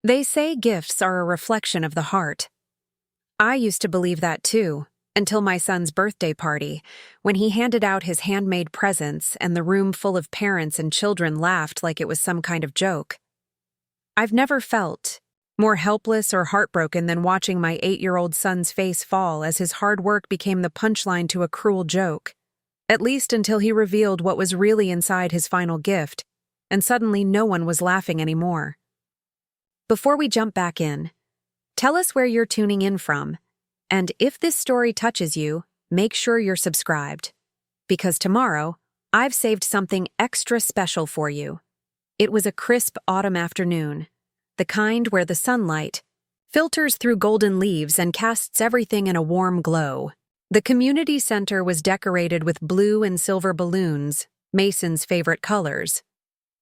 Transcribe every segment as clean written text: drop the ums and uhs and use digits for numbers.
They say gifts are a reflection of the heart. I used to believe that too, until my son's birthday party, when he handed out his handmade presents and the room full of parents and children laughed like it was some kind of joke. I've never felt more helpless or heartbroken than watching my 8-year-old son's face fall as his hard work became the punchline to a cruel joke, at least until he revealed what was really inside his final gift, and suddenly no one was laughing anymore. Before we jump back in, tell us where you're tuning in from, and if this story touches you, make sure you're subscribed. Because tomorrow, I've saved something extra special for you. It was a crisp autumn afternoon, the kind where the sunlight filters through golden leaves and casts everything in a warm glow. The community center was decorated with blue and silver balloons, Mason's favorite colors.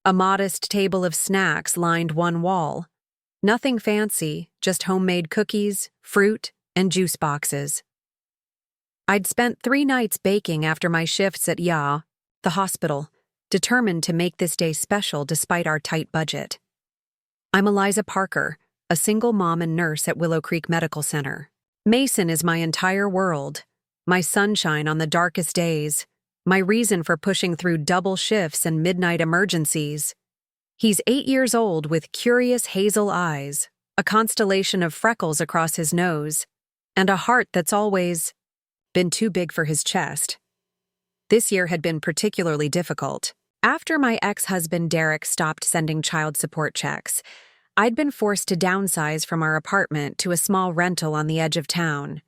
A modest table of snacks lined one wall. Nothing fancy, just homemade cookies, fruit, and juice boxes. I'd spent 3 nights baking after my shifts at the hospital, determined to make this day special despite our tight budget. I'm Eliza Parker, a single mom and nurse at Willow Creek Medical Center. Mason is my entire world, my sunshine on the darkest days, my reason for pushing through double shifts and midnight emergencies. He's 8 years old with curious hazel eyes, a constellation of freckles across his nose, and a heart that's always been too big for his chest. This year had been particularly difficult. After my ex-husband Derek stopped sending child support checks, I'd been forced to downsize from our apartment to a small rental on the edge of town.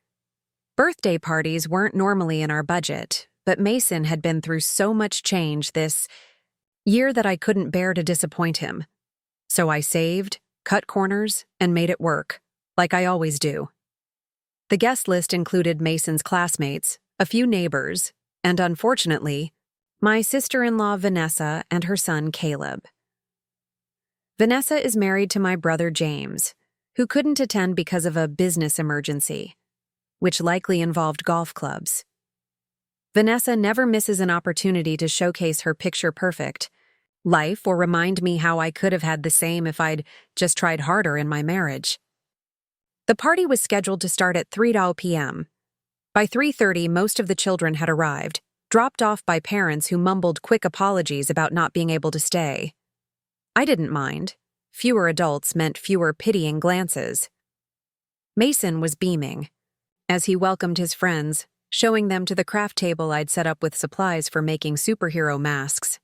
Birthday parties weren't normally in our budget, but Mason had been through so much change this year that I couldn't bear to disappoint him. So I saved, cut corners, and made it work, like I always do. The guest list included Mason's classmates, a few neighbors, and unfortunately, my sister-in-law Vanessa and her son Caleb. Vanessa is married to my brother James, who couldn't attend because of a business emergency, which likely involved golf clubs. Vanessa never misses an opportunity to showcase her picture-perfect life or remind me how I could have had the same if I'd just tried harder in my marriage. The party was scheduled to start at 3 p.m. By 3:30, most of the children had arrived, dropped off by parents who mumbled quick apologies about not being able to stay. I didn't mind. Fewer adults meant fewer pitying glances. Mason was beaming as he welcomed his friends, showing them to the craft table I'd set up with supplies for making superhero masks.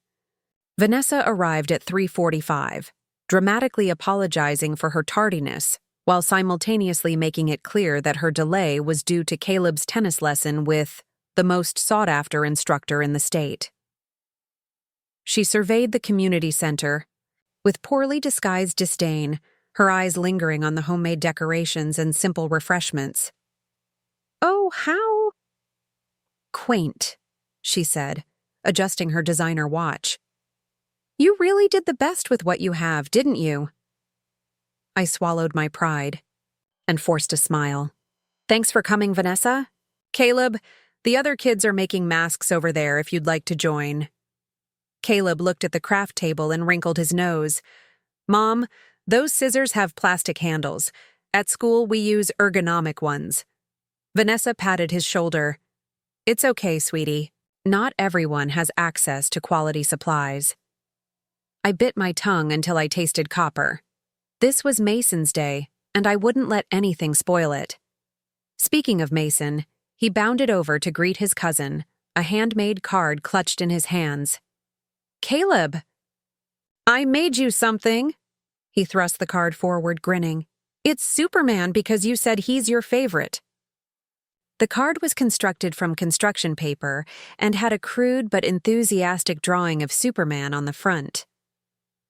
Vanessa arrived at 3:45, dramatically apologizing for her tardiness, while simultaneously making it clear that her delay was due to Caleb's tennis lesson with the most sought-after instructor in the state. She surveyed the community center with poorly disguised disdain, her eyes lingering on the homemade decorations and simple refreshments. "Oh, how quaint," she said, adjusting her designer watch. "You really did the best with what you have, didn't you?" I swallowed my pride and forced a smile. "Thanks for coming, Vanessa. Caleb, the other kids are making masks over there if you'd like to join." Caleb looked at the craft table and wrinkled his nose. "Mom, those scissors have plastic handles. At school, we use ergonomic ones." Vanessa patted his shoulder. "It's okay, sweetie. Not everyone has access to quality supplies." I bit my tongue until I tasted copper. This was Mason's day, and I wouldn't let anything spoil it. Speaking of Mason, he bounded over to greet his cousin, a handmade card clutched in his hands. "Caleb, I made you something." He thrust the card forward, grinning. "It's Superman because you said he's your favorite." The card was constructed from construction paper and had a crude but enthusiastic drawing of Superman on the front.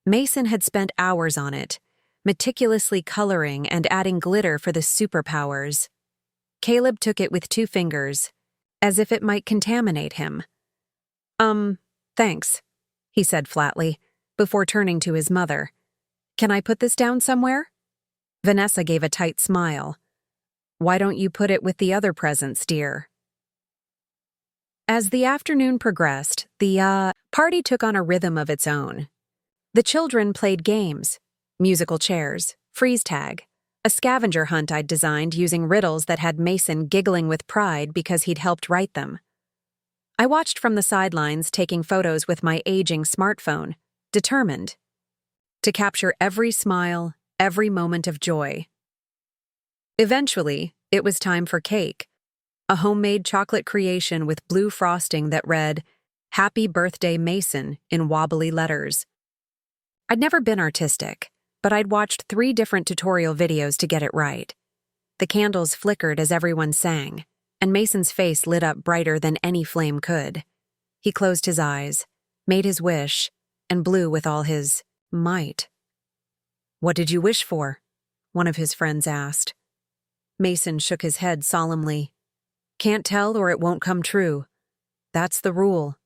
Mason had spent hours on it, meticulously coloring and adding glitter for the superpowers. Caleb took it with 2 fingers, as if it might contaminate him. Thanks," he said flatly, before turning to his mother. "Can I put this down somewhere?" Vanessa gave a tight smile. "Why don't you put it with the other presents, dear?" As the afternoon progressed, the party took on a rhythm of its own. The children played games, musical chairs, Freeze tag, a scavenger hunt I'd designed using riddles that had Mason giggling with pride because he'd helped write them. I watched from the sidelines, taking photos with my aging smartphone, determined to capture every smile, every moment of joy. Eventually, it was time for cake, a homemade chocolate creation with blue frosting that read, "Happy Birthday, Mason," in wobbly letters. I'd never been artistic, but I'd watched 3 different tutorial videos to get it right. The candles flickered as everyone sang, and Mason's face lit up brighter than any flame could. He closed his eyes, made his wish, and blew with all his might. "What did you wish for?" one of his friends asked. Mason shook his head solemnly. "Can't tell or it won't come true. That's the rule."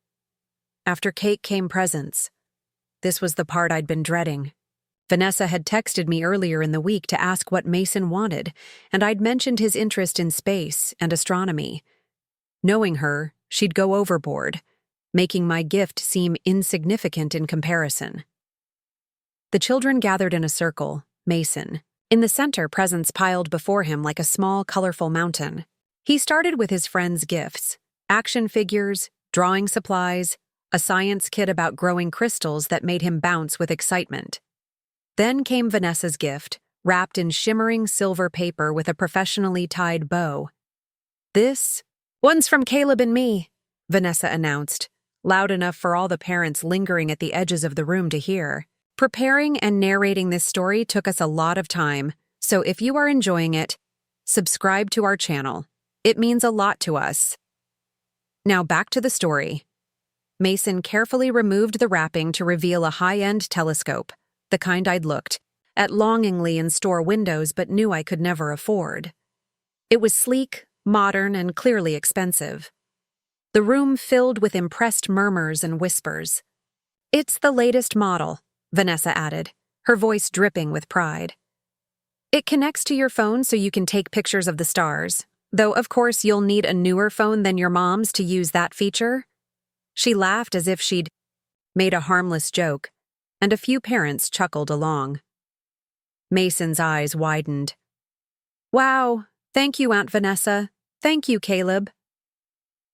After cake came presents. This was the part I'd been dreading. Vanessa had texted me earlier in the week to ask what Mason wanted, and I'd mentioned his interest in space and astronomy. Knowing her, she'd go overboard, making my gift seem insignificant in comparison. The children gathered in a circle, Mason. In the center, presents piled before him like a small, colorful mountain. He started with his friends' gifts: action figures, drawing supplies, a science kit about growing crystals that made him bounce with excitement. Then came Vanessa's gift, wrapped in shimmering silver paper with a professionally tied bow. "This one's from Caleb and me," Vanessa announced, loud enough for all the parents lingering at the edges of the room to hear. Preparing and narrating this story took us a lot of time, so if you are enjoying it, subscribe to our channel. It means a lot to us. Now back to the story. Mason carefully removed the wrapping to reveal a high-end telescope, the kind I'd looked at longingly in store windows but knew I could never afford. It was sleek, modern, and clearly expensive. The room filled with impressed murmurs and whispers. "It's the latest model," Vanessa added, her voice dripping with pride. "It connects to your phone so you can take pictures of the stars, though of course you'll need a newer phone than your mom's to use that feature." She laughed as if she'd made a harmless joke, and a few parents chuckled along. Mason's eyes widened. "Wow, thank you, Aunt Vanessa. Thank you, Caleb."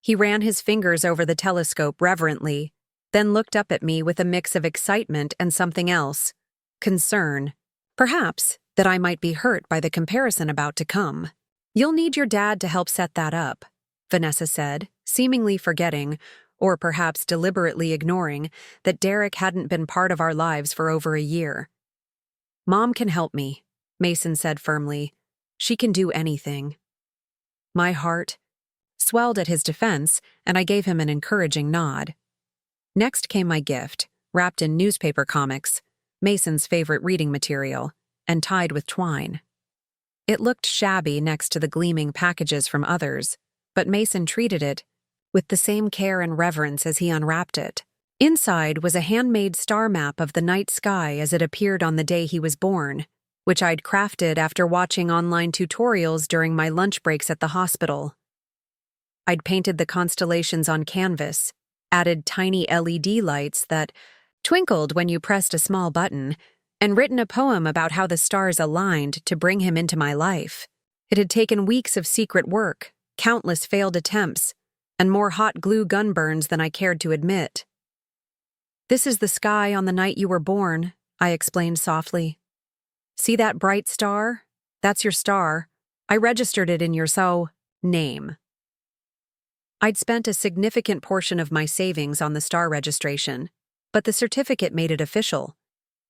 He ran his fingers over the telescope reverently, then looked up at me with a mix of excitement and something else, concern. Perhaps that I might be hurt by the comparison about to come. "You'll need your dad to help set that up," Vanessa said, seemingly forgetting, or perhaps deliberately ignoring, that Derek hadn't been part of our lives for over a year. "Mom can help me," Mason said firmly. "She can do anything." My heart swelled at his defense, and I gave him an encouraging nod. Next came my gift, wrapped in newspaper comics, Mason's favorite reading material, and tied with twine. It looked shabby next to the gleaming packages from others, but Mason treated it with the same care and reverence as he unwrapped it. Inside was a handmade star map of the night sky as it appeared on the day he was born, which I'd crafted after watching online tutorials during my lunch breaks at the hospital. I'd painted the constellations on canvas, added tiny LED lights that twinkled when you pressed a small button, and written a poem about how the stars aligned to bring him into my life. It had taken weeks of secret work, countless failed attempts, and more hot glue gun burns than I cared to admit. "This is the sky on the night you were born," I explained softly. "See that bright star? That's your star. I registered it in your name." I'd spent a significant portion of my savings on the star registration, but the certificate made it official.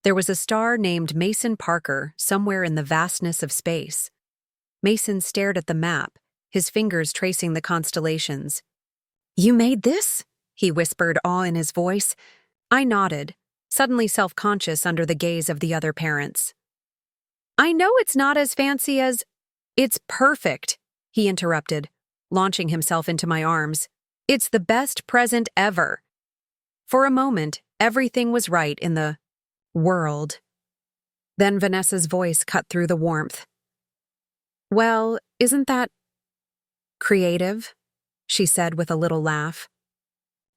There was a star named Mason Parker somewhere in the vastness of space. Mason stared at the map, his fingers tracing the constellations. "You made this?" he whispered, awe in his voice. I nodded, suddenly self-conscious under the gaze of the other parents. "I know it's not as fancy as—" "It's perfect," he interrupted, launching himself into my arms. "It's the best present ever." For a moment, everything was right in the world. Then Vanessa's voice cut through the warmth. "Well, isn't that creative?" she said with a little laugh.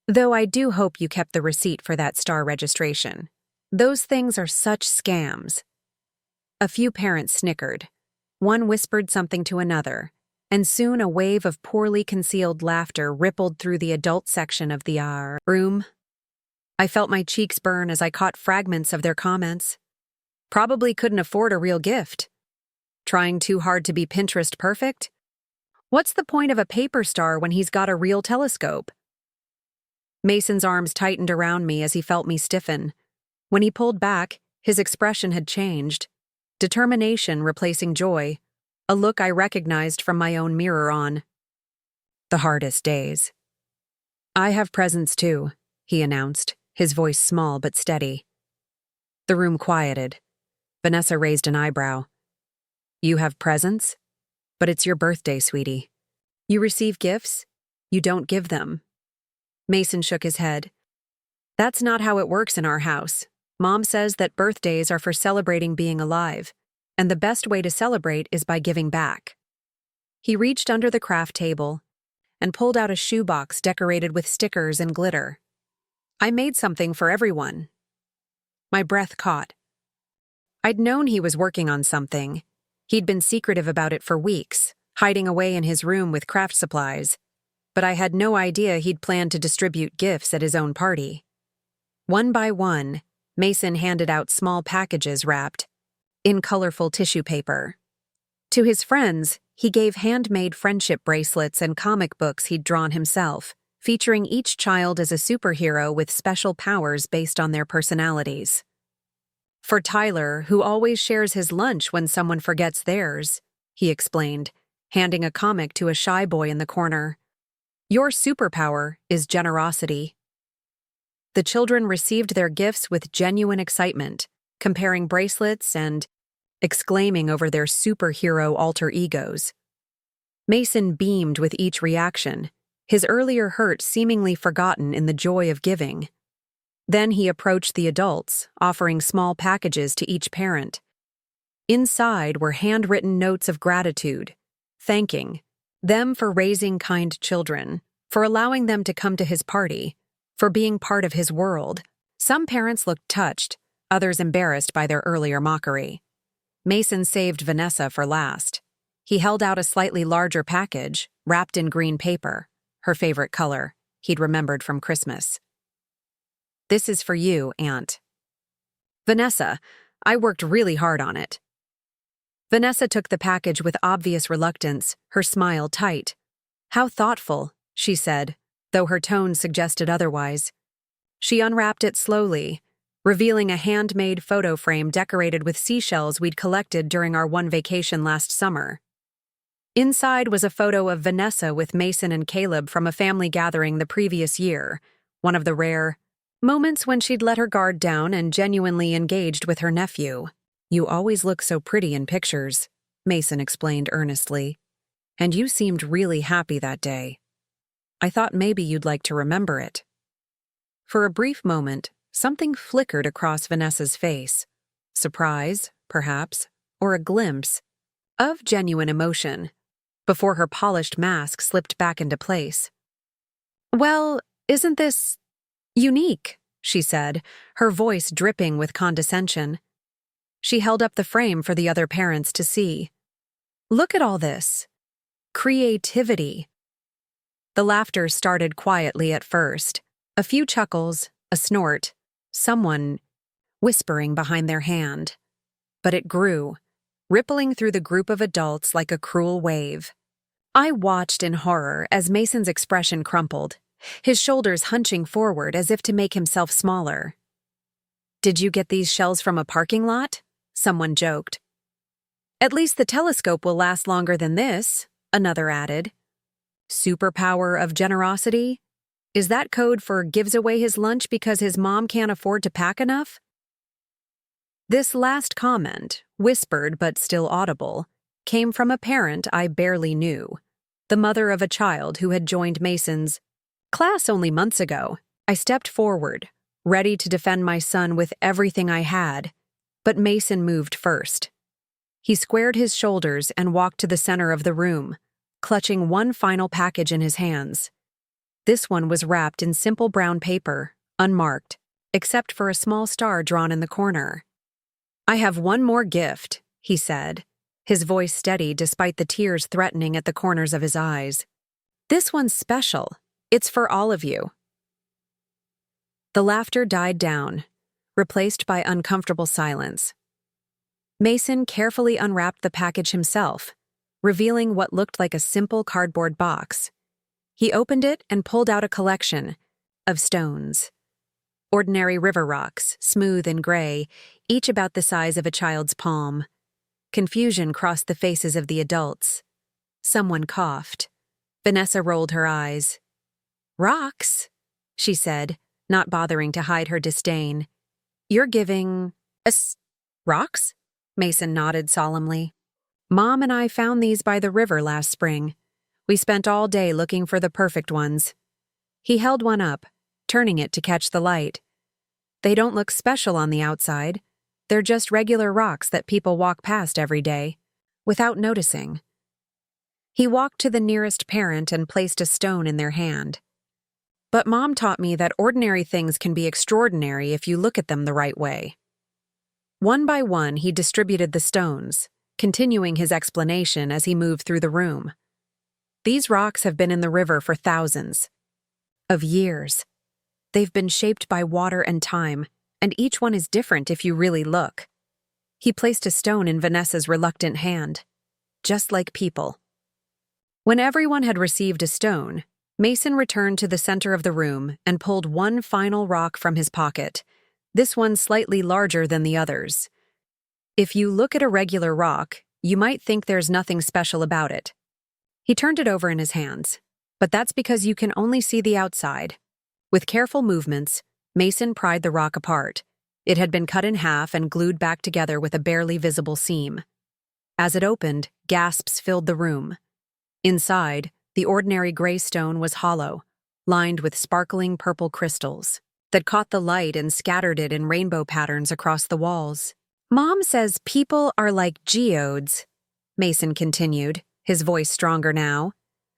"Though I do hope you kept the receipt for that star registration. Those things are such scams." A few parents snickered. One whispered something to another, and soon a wave of poorly concealed laughter rippled through the adult section of the room. I felt my cheeks burn as I caught fragments of their comments. Probably couldn't afford a real gift. Trying too hard to be Pinterest perfect? What's the point of a paper star when he's got a real telescope? Mason's arms tightened around me as he felt me stiffen. When he pulled back, his expression had changed. Determination replacing joy, a look I recognized from my own mirror on. The hardest days. I have presents too, he announced, his voice small but steady. The room quieted. Vanessa raised an eyebrow. You have presents? But it's your birthday, sweetie. You receive gifts? You don't give them. Mason shook his head. That's not how it works in our house. Mom says that birthdays are for celebrating being alive, and the best way to celebrate is by giving back. He reached under the craft table and pulled out a shoebox decorated with stickers and glitter. I made something for everyone. My breath caught. I'd known he was working on something. He'd been secretive about it for weeks, hiding away in his room with craft supplies, but I had no idea he'd planned to distribute gifts at his own party. One by one, Mason handed out small packages wrapped in colorful tissue paper. To his friends, he gave handmade friendship bracelets and comic books he'd drawn himself, featuring each child as a superhero with special powers based on their personalities. For Tyler, who always shares his lunch when someone forgets theirs, he explained, handing a comic to a shy boy in the corner. Your superpower is generosity. The children received their gifts with genuine excitement, comparing bracelets and exclaiming over their superhero alter egos. Mason beamed with each reaction, his earlier hurt seemingly forgotten in the joy of giving. Then he approached the adults, offering small packages to each parent. Inside were handwritten notes of gratitude, thanking them for raising kind children, for allowing them to come to his party, for being part of his world. Some parents looked touched, others embarrassed by their earlier mockery. Mason saved Vanessa for last. He held out a slightly larger package, wrapped in green paper, her favorite color, he'd remembered from Christmas. This is for you, Aunt. Vanessa, I worked really hard on it. Vanessa took the package with obvious reluctance, her smile tight. How thoughtful, she said, though her tone suggested otherwise. She unwrapped it slowly, revealing a handmade photo frame decorated with seashells we'd collected during our one vacation last summer. Inside was a photo of Vanessa with Mason and Caleb from a family gathering the previous year, one of the rare moments when she'd let her guard down and genuinely engaged with her nephew. You always look so pretty in pictures, Mason explained earnestly. And you seemed really happy that day. I thought maybe you'd like to remember it. For a brief moment, something flickered across Vanessa's face. Surprise, perhaps, or a glimpse of genuine emotion, before her polished mask slipped back into place. Well, isn't this unique, she said, her voice dripping with condescension. She held up the frame for the other parents to see. Look at all this. Creativity. The laughter started quietly at first. A few chuckles, a snort, someone whispering behind their hand. But it grew, rippling through the group of adults like a cruel wave. I watched in horror as Mason's expression crumpled, his shoulders hunching forward as if to make himself smaller. Did you get these shells from a parking lot? Someone joked. At least the telescope will last longer than this, another added. Superpower of generosity? Is that code for gives away his lunch because his mom can't afford to pack enough? This last comment, whispered but still audible, came from a parent I barely knew, the mother of a child who had joined Mason's class only months ago. I stepped forward, ready to defend my son with everything I had, but Mason moved first. He squared his shoulders and walked to the center of the room, clutching one final package in his hands. This one was wrapped in simple brown paper, unmarked, except for a small star drawn in the corner. I have one more gift, he said, his voice steady despite the tears threatening at the corners of his eyes. This one's special. It's for all of you. The laughter died down, replaced by uncomfortable silence. Mason carefully unwrapped the package himself, revealing what looked like a simple cardboard box. He opened it and pulled out a collection of stones. Ordinary river rocks, smooth and gray, each about the size of a child's palm. Confusion crossed the faces of the adults. Someone coughed. Vanessa rolled her eyes. "Rocks?" she said, not bothering to hide her disdain. "You're giving us rocks?" Mason nodded solemnly. "Mom and I found these by the river last spring. We spent all day looking for the perfect ones." He held one up, turning it to catch the light. "They don't look special on the outside. They're just regular rocks that people walk past every day, without noticing." He walked to the nearest parent and placed a stone in their hand. "But Mom taught me that ordinary things can be extraordinary if you look at them the right way." One by one, he distributed the stones, continuing his explanation as he moved through the room. "These rocks have been in the river for thousands of years. They've been shaped by water and time, and each one is different if you really look." He placed a stone in Vanessa's reluctant hand. "Just like people." When everyone had received a stone, Mason returned to the center of the room and pulled one final rock from his pocket, this one slightly larger than the others. "If you look at a regular rock, you might think there's nothing special about it." He turned it over in his hands, but that's because you can only see the outside. With careful movements, Mason pried the rock apart. It had been cut in half and glued back together with a barely visible seam. As it opened, gasps filled the room. Inside, the ordinary gray stone was hollow, lined with sparkling purple crystals that caught the light and scattered it in rainbow patterns across the walls. "Mom says people are like geodes," Mason continued, his voice stronger now.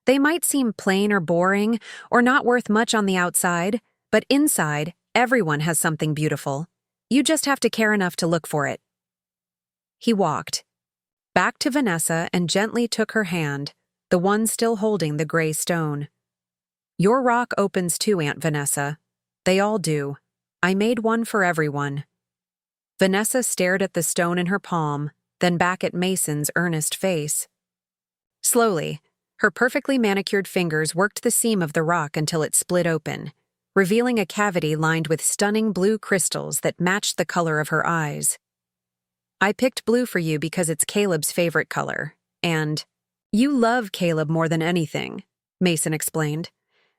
"They might seem plain or boring or not worth much on the outside, but inside, everyone has something beautiful. You just have to care enough to look for it." He walked back to Vanessa and gently took her hand, the one still holding the gray stone. "Your rock opens too, Aunt Vanessa. They all do. I made one for everyone." Vanessa stared at the stone in her palm, then back at Mason's earnest face. Slowly, her perfectly manicured fingers worked the seam of the rock until it split open, revealing a cavity lined with stunning blue crystals that matched the color of her eyes. "I picked blue for you because it's Caleb's favorite color, and you love Caleb more than anything," Mason explained.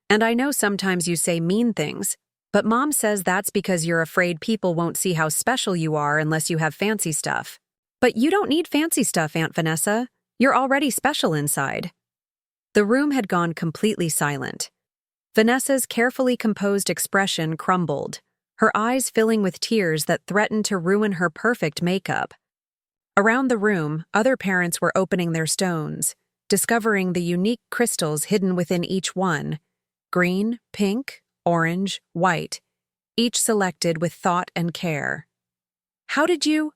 "And I know sometimes you say mean things, but Mom says that's because you're afraid people won't see how special you are unless you have fancy stuff. But you don't need fancy stuff, Aunt Vanessa. You're already special inside." The room had gone completely silent. Vanessa's carefully composed expression crumbled, her eyes filling with tears that threatened to ruin her perfect makeup. Around the room, other parents were opening their stones, discovering the unique crystals hidden within each one: green, pink, orange, white, each selected with thought and care. "How did you?"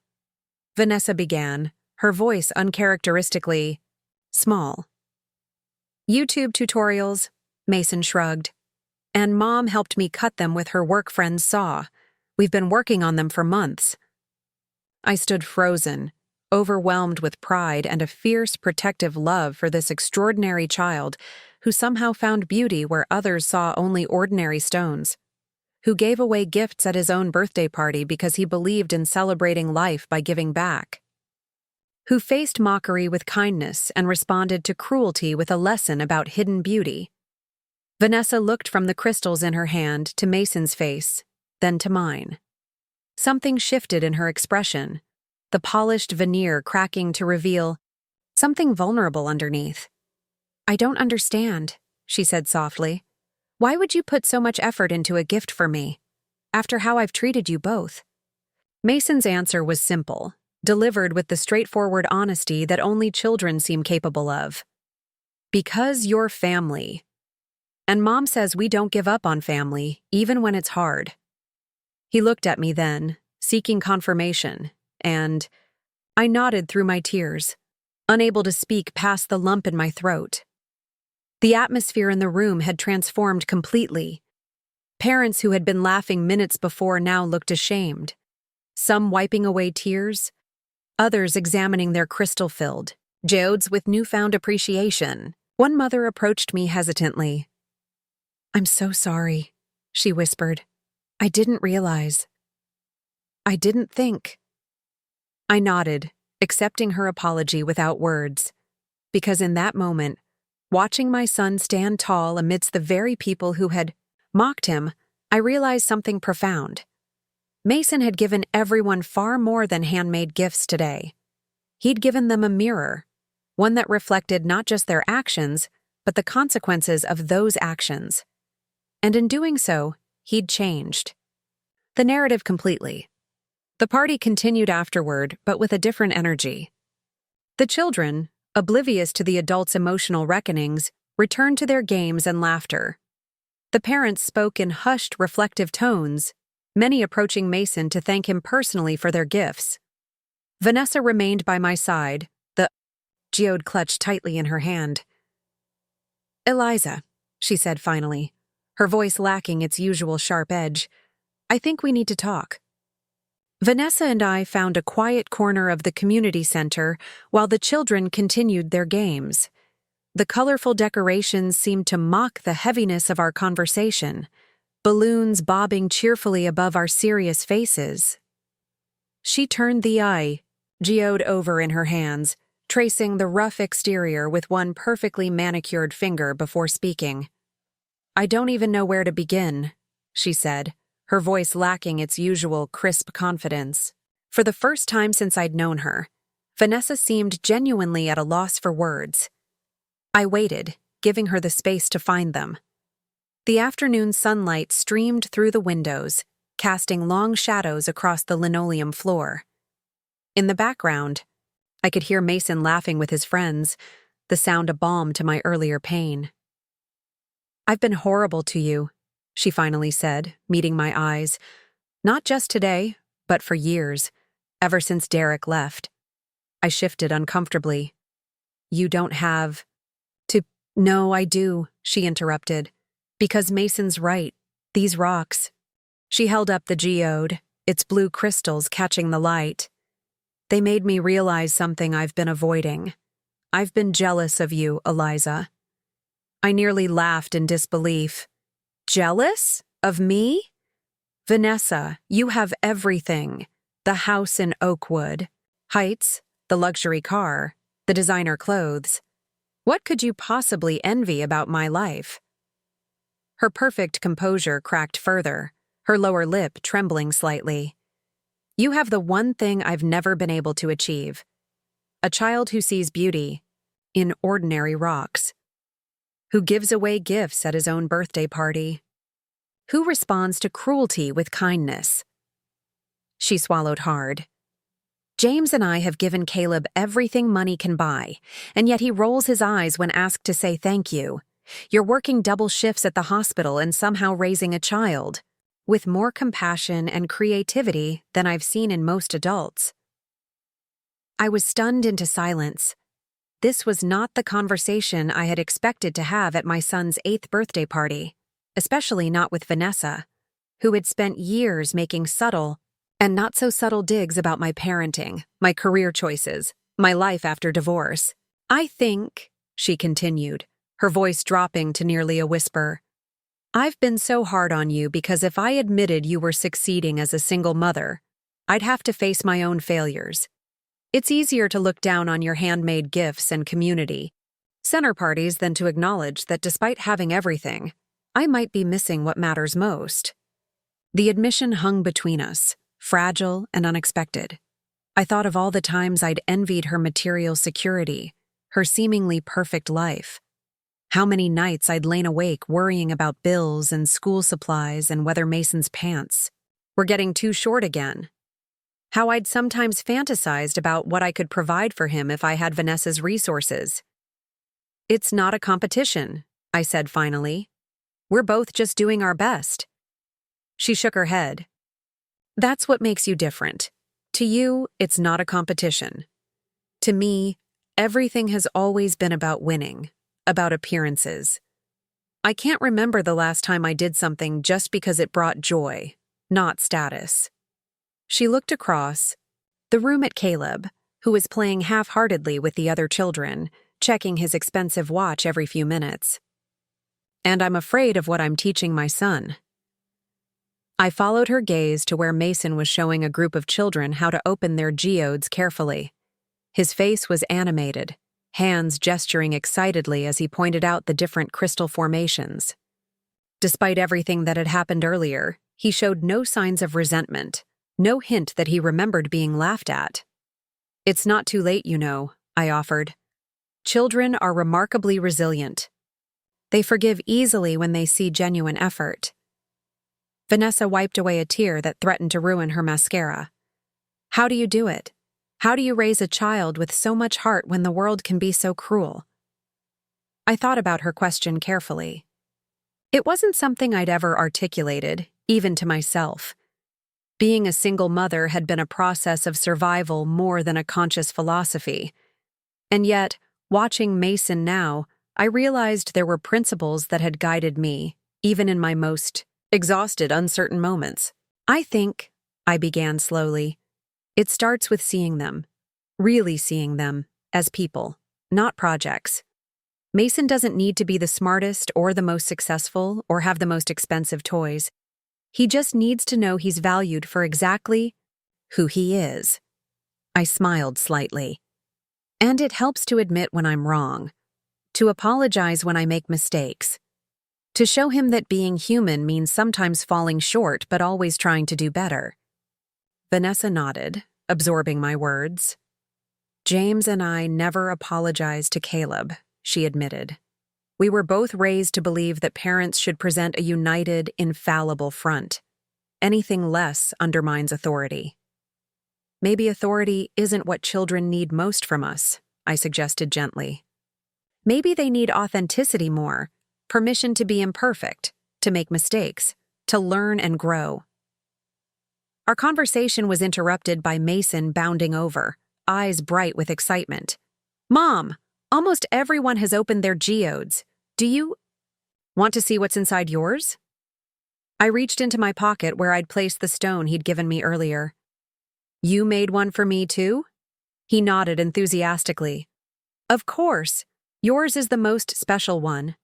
Vanessa began, her voice uncharacteristically small. "YouTube tutorials," Mason shrugged. "And Mom helped me cut them with her work friend's saw. We've been working on them for months." I stood frozen, overwhelmed with pride and a fierce, protective love for this extraordinary child who somehow found beauty where others saw only ordinary stones, who gave away gifts at his own birthday party because he believed in celebrating life by giving back, who faced mockery with kindness and responded to cruelty with a lesson about hidden beauty. Vanessa looked from the crystals in her hand to Mason's face, then to mine. Something shifted in her expression, the polished veneer cracking to reveal something vulnerable underneath. "I don't understand," she said softly. "Why would you put so much effort into a gift for me, after how I've treated you both?" Mason's answer was simple, delivered with the straightforward honesty that only children seem capable of. "Because you're family. And Mom says we don't give up on family, even when it's hard." He looked at me then, seeking confirmation, and I nodded through my tears, unable to speak past the lump in my throat. The atmosphere in the room had transformed completely. Parents who had been laughing minutes before now looked ashamed, some wiping away tears, others examining their crystal-filled geodes with newfound appreciation. One mother approached me hesitantly. "I'm so sorry," she whispered. "I didn't realize. I didn't think." I nodded, accepting her apology without words, because in that moment, watching my son stand tall amidst the very people who had mocked him, I realized something profound. Mason had given everyone far more than handmade gifts today. He'd given them a mirror, one that reflected not just their actions, but the consequences of those actions. And in doing so, he'd changed the narrative completely. The party continued afterward, but with a different energy. The children, oblivious to the adults' emotional reckonings, returned to their games and laughter. The parents spoke in hushed, reflective tones, many approaching Mason to thank him personally for their gifts. Vanessa remained by my side, the geode clutched tightly in her hand. "Eliza," she said finally, her voice lacking its usual sharp edge, "I think we need to talk." Vanessa and I found a quiet corner of the community center while the children continued their games. The colorful decorations seemed to mock the heaviness of our conversation, balloons bobbing cheerfully above our serious faces. She turned the geode over in her hands, tracing the rough exterior with one perfectly manicured finger before speaking. "I don't even know where to begin," she said, her voice lacking its usual crisp confidence. For the first time since I'd known her, Vanessa seemed genuinely at a loss for words. I waited, giving her the space to find them. The afternoon sunlight streamed through the windows, casting long shadows across the linoleum floor. In the background, I could hear Mason laughing with his friends, the sound a balm to my earlier pain. "I've been horrible to you," she finally said, meeting my eyes. "Not just today, but for years, ever since Derek left." I shifted uncomfortably. "You don't have to—" "No, I do," she interrupted. "Because Mason's right. These rocks." She held up the geode, its blue crystals catching the light. "They made me realize something I've been avoiding. I've been jealous of you, Eliza." I nearly laughed in disbelief. "Jealous? Of me? Vanessa, you have everything. The house in Oakwood, Heights, the luxury car, the designer clothes. What could you possibly envy about my life?" Her perfect composure cracked further, her lower lip trembling slightly. "You have the one thing I've never been able to achieve. A child who sees beauty in ordinary rocks. Who gives away gifts at his own birthday party. Who responds to cruelty with kindness." She swallowed hard. "James and I have given Caleb everything money can buy, and yet he rolls his eyes when asked to say thank you. You're working double shifts at the hospital and somehow raising a child, with more compassion and creativity than I've seen in most adults." I was stunned into silence. This was not the conversation I had expected to have at my son's 8th birthday party, especially not with Vanessa, who had spent years making subtle and not-so-subtle digs about my parenting, my career choices, my life after divorce. "I think," she continued, her voice dropping to nearly a whisper, "I've been so hard on you because if I admitted you were succeeding as a single mother, I'd have to face my own failures. It's easier to look down on your handmade gifts and community center parties than to acknowledge that despite having everything, I might be missing what matters most." The admission hung between us, fragile and unexpected. I thought of all the times I'd envied her material security, her seemingly perfect life. How many nights I'd lain awake worrying about bills and school supplies and whether Mason's pants were getting too short again. How I'd sometimes fantasized about what I could provide for him if I had Vanessa's resources. "It's not a competition," I said finally. "We're both just doing our best." She shook her head. "That's what makes you different. To you, it's not a competition. To me, everything has always been about winning, about appearances. I can't remember the last time I did something just because it brought joy, not status. She looked across the room at Caleb, who was playing half-heartedly with the other children, checking his expensive watch every few minutes. And I'm afraid of what I'm teaching my son. I followed her gaze to where Mason was showing a group of children how to open their geodes carefully. His face was animated, hands gesturing excitedly as he pointed out the different crystal formations. Despite everything that had happened earlier, he showed no signs of resentment, no hint that he remembered being laughed at. "It's not too late, you know," I offered. "Children are remarkably resilient. They forgive easily when they see genuine effort." Vanessa wiped away a tear that threatened to ruin her mascara. "How do you do it? How do you raise a child with so much heart when the world can be so cruel?" I thought about her question carefully. It wasn't something I'd ever articulated, even to myself. Being a single mother had been a process of survival more than a conscious philosophy. And yet, watching Mason now, I realized there were principles that had guided me, even in my most exhausted, uncertain moments. "I think," I began slowly, "it starts with seeing them, really seeing them, as people, not projects. Mason doesn't need to be the smartest or the most successful or have the most expensive toys. He just needs to know he's valued for exactly who he is." I smiled slightly. "And it helps to admit when I'm wrong, to apologize when I make mistakes, to show him that being human means sometimes falling short but always trying to do better." Vanessa nodded, absorbing my words. "James and I never apologized to Caleb," she admitted. "We were both raised to believe that parents should present a united, infallible front. Anything less undermines authority." "Maybe authority isn't what children need most from us," I suggested gently. "Maybe they need authenticity more, permission to be imperfect, to make mistakes, to learn and grow." Our conversation was interrupted by Mason bounding over, eyes bright with excitement. "Mom, almost everyone has opened their geodes. Do you want to see what's inside yours?" I reached into my pocket where I'd placed the stone he'd given me earlier. "You made one for me too?" He nodded enthusiastically. "Of course. Yours is the most special one."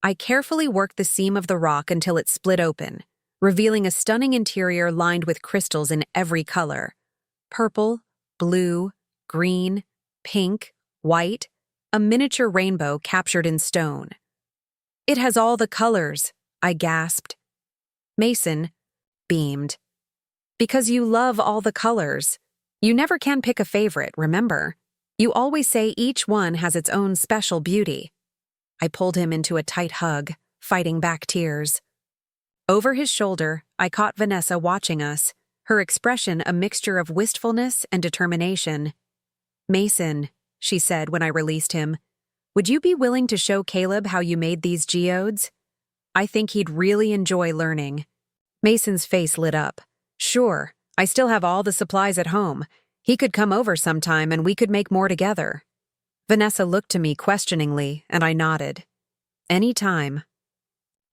I carefully worked the seam of the rock until it split open, revealing a stunning interior lined with crystals in every color: purple, blue, green, pink, white, a miniature rainbow captured in stone. "It has all the colors," I gasped. Mason beamed. "Because you love all the colors. You never can pick a favorite, remember? You always say each one has its own special beauty." I pulled him into a tight hug, fighting back tears. Over his shoulder, I caught Vanessa watching us, her expression a mixture of wistfulness and determination. "Mason," she said when I released him, "would you be willing to show Caleb how you made these geodes? I think he'd really enjoy learning." Mason's face lit up. "Sure, I still have all the supplies at home. He could come over sometime and we could make more together." Vanessa looked to me questioningly, and I nodded. "Any time."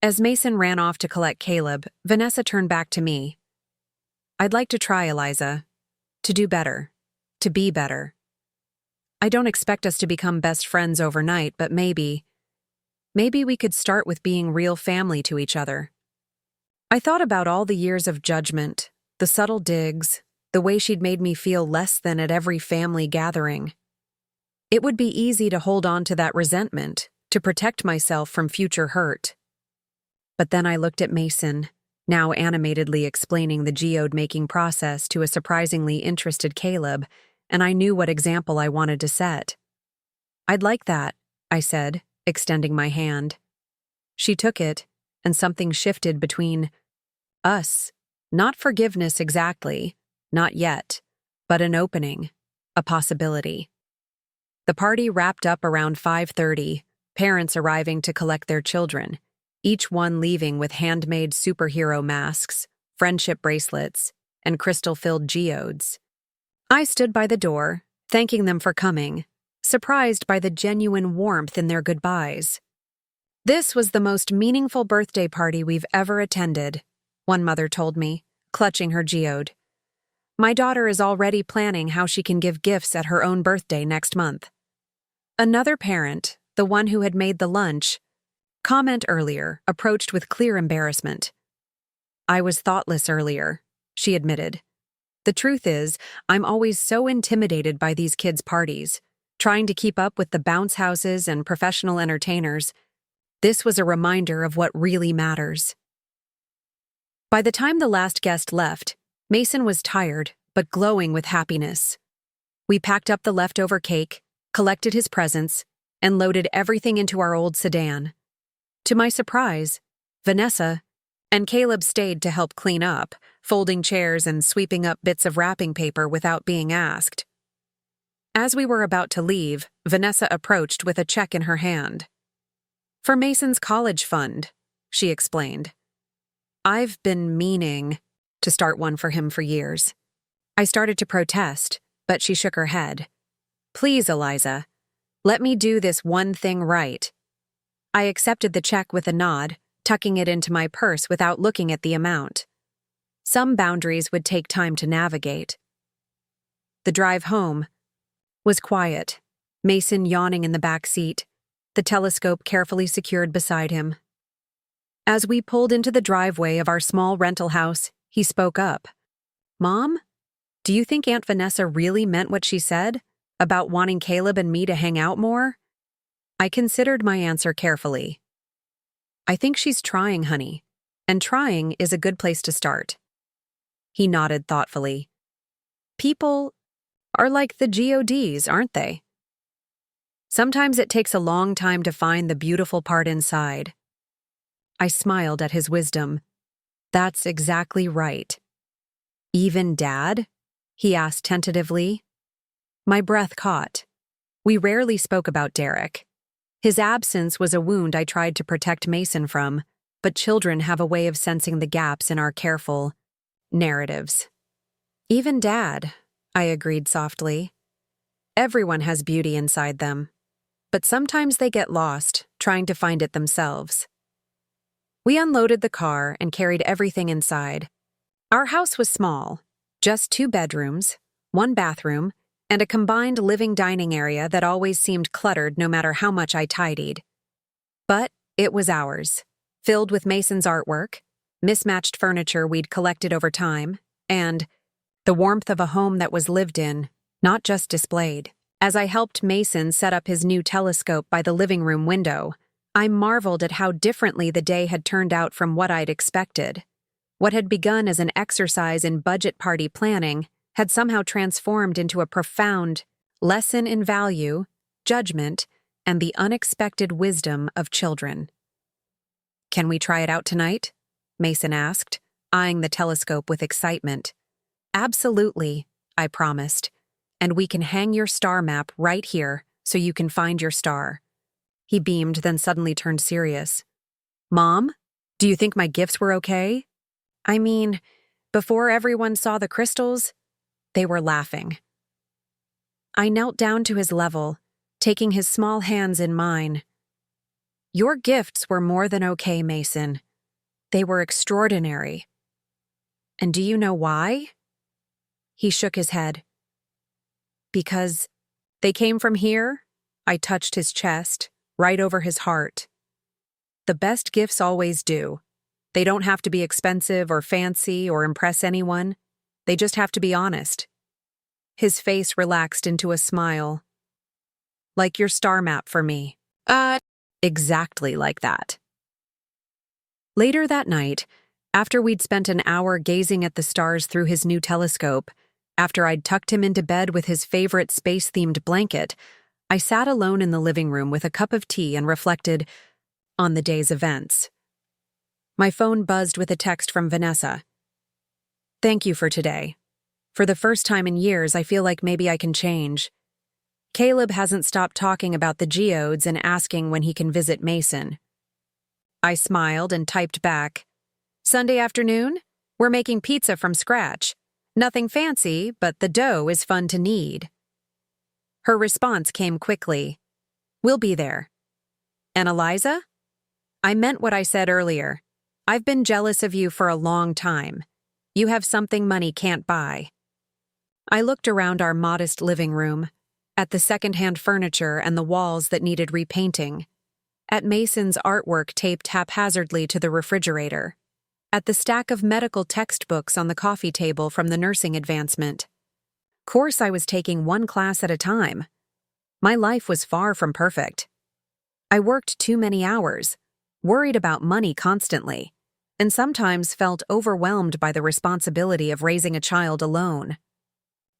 As Mason ran off to collect Caleb, Vanessa turned back to me. "I'd like to try, Eliza. To do better. To be better. I don't expect us to become best friends overnight, but maybe we could start with being real family to each other." I thought about all the years of judgment, the subtle digs, the way she'd made me feel less than at every family gathering. It would be easy to hold on to that resentment, to protect myself from future hurt. But then I looked at Mason, now animatedly explaining the geode-making process to a surprisingly interested Caleb, and I knew what example I wanted to set. "I'd like that," I said, extending my hand. She took it, and something shifted between us. Not forgiveness exactly, not yet, but an opening, a possibility. The party wrapped up around 5:30, parents arriving to collect their children, each one leaving with handmade superhero masks, friendship bracelets, and crystal-filled geodes. I stood by the door, thanking them for coming, surprised by the genuine warmth in their goodbyes. This was the most meaningful birthday party we've ever attended, one mother told me, clutching her geode. My daughter is already planning how she can give gifts at her own birthday next month. Another parent, the one who had made the lunch, comment earlier, approached with clear embarrassment. I was thoughtless earlier, she admitted. The truth is, I'm always so intimidated by these kids' parties, trying to keep up with the bounce houses and professional entertainers. This was a reminder of what really matters. By the time the last guest left, Mason was tired, but glowing with happiness. We packed up the leftover cake, collected his presents, and loaded everything into our old sedan. To my surprise, Vanessa and Caleb stayed to help clean up, folding chairs and sweeping up bits of wrapping paper without being asked. As we were about to leave, Vanessa approached with a check in her hand. "For Mason's college fund," she explained. "I've been meaning to start one for him for years." I started to protest, but she shook her head. "Please, Eliza, let me do this one thing right." I accepted the check with a nod, tucking it into my purse without looking at the amount. Some boundaries would take time to navigate. The drive home was quiet, Mason yawning in the back seat, the telescope carefully secured beside him. As we pulled into the driveway of our small rental house, he spoke up. "Mom, do you think Aunt Vanessa really meant what she said about wanting Caleb and me to hang out more?" I considered my answer carefully. "I think she's trying, honey, and trying is a good place to start." He nodded thoughtfully. "People are like the GODs, aren't they? Sometimes it takes a long time to find the beautiful part inside." I smiled at his wisdom. "That's exactly right." "Even Dad?" he asked tentatively. My breath caught. We rarely spoke about Derek. His absence was a wound I tried to protect Mason from, but children have a way of sensing the gaps in our careful narratives. "Even Dad," I agreed softly. "Everyone has beauty inside them, but sometimes they get lost trying to find it themselves." We unloaded the car and carried everything inside. Our house was small, just 2 bedrooms, 1 bathroom, and a combined living-dining area that always seemed cluttered no matter how much I tidied. But it was ours, filled with Mason's artwork, mismatched furniture we'd collected over time, and the warmth of a home that was lived in, not just displayed. As I helped Mason set up his new telescope by the living room window, I marveled at how differently the day had turned out from what I'd expected. What had begun as an exercise in budget party planning had somehow transformed into a profound lesson in value, judgment, and the unexpected wisdom of children. "Can we try it out tonight?" Mason asked, eyeing the telescope with excitement. "Absolutely," I promised, "and we can hang your star map right here so you can find your star." He beamed, then suddenly turned serious. "Mom, do you think my gifts were okay? I mean, before everyone saw the crystals?" They were laughing. I knelt down to his level, taking his small hands in mine. "Your gifts were more than okay, Mason. They were extraordinary. And do you know why?" He shook his head. "Because they came from here?" I touched his chest, right over his heart. "The best gifts always do. They don't have to be expensive or fancy or impress anyone. They just have to be honest." His face relaxed into a smile. "Like your star map for me." Exactly like that." Later that night, after we'd spent an hour gazing at the stars through his new telescope, after I'd tucked him into bed with his favorite space-themed blanket, I sat alone in the living room with a cup of tea and reflected on the day's events. My phone buzzed with a text from Vanessa. "Thank you for today. For the first time in years, I feel like maybe I can change. Caleb hasn't stopped talking about the geodes and asking when he can visit Mason." I smiled and typed back, "Sunday afternoon? We're making pizza from scratch. Nothing fancy, but the dough is fun to knead. Her response came quickly. We'll be there. And Eliza? I meant what I said earlier. I've been jealous of you for a long time. You have something money can't buy. I looked around our modest living room, at the secondhand furniture and the walls that needed repainting, at Mason's artwork taped haphazardly to the refrigerator, at the stack of medical textbooks on the coffee table from the nursing advancement. Course I was taking one class at a time. My life was far from perfect. I worked too many hours, worried about money constantly, and sometimes felt overwhelmed by the responsibility of raising a child alone.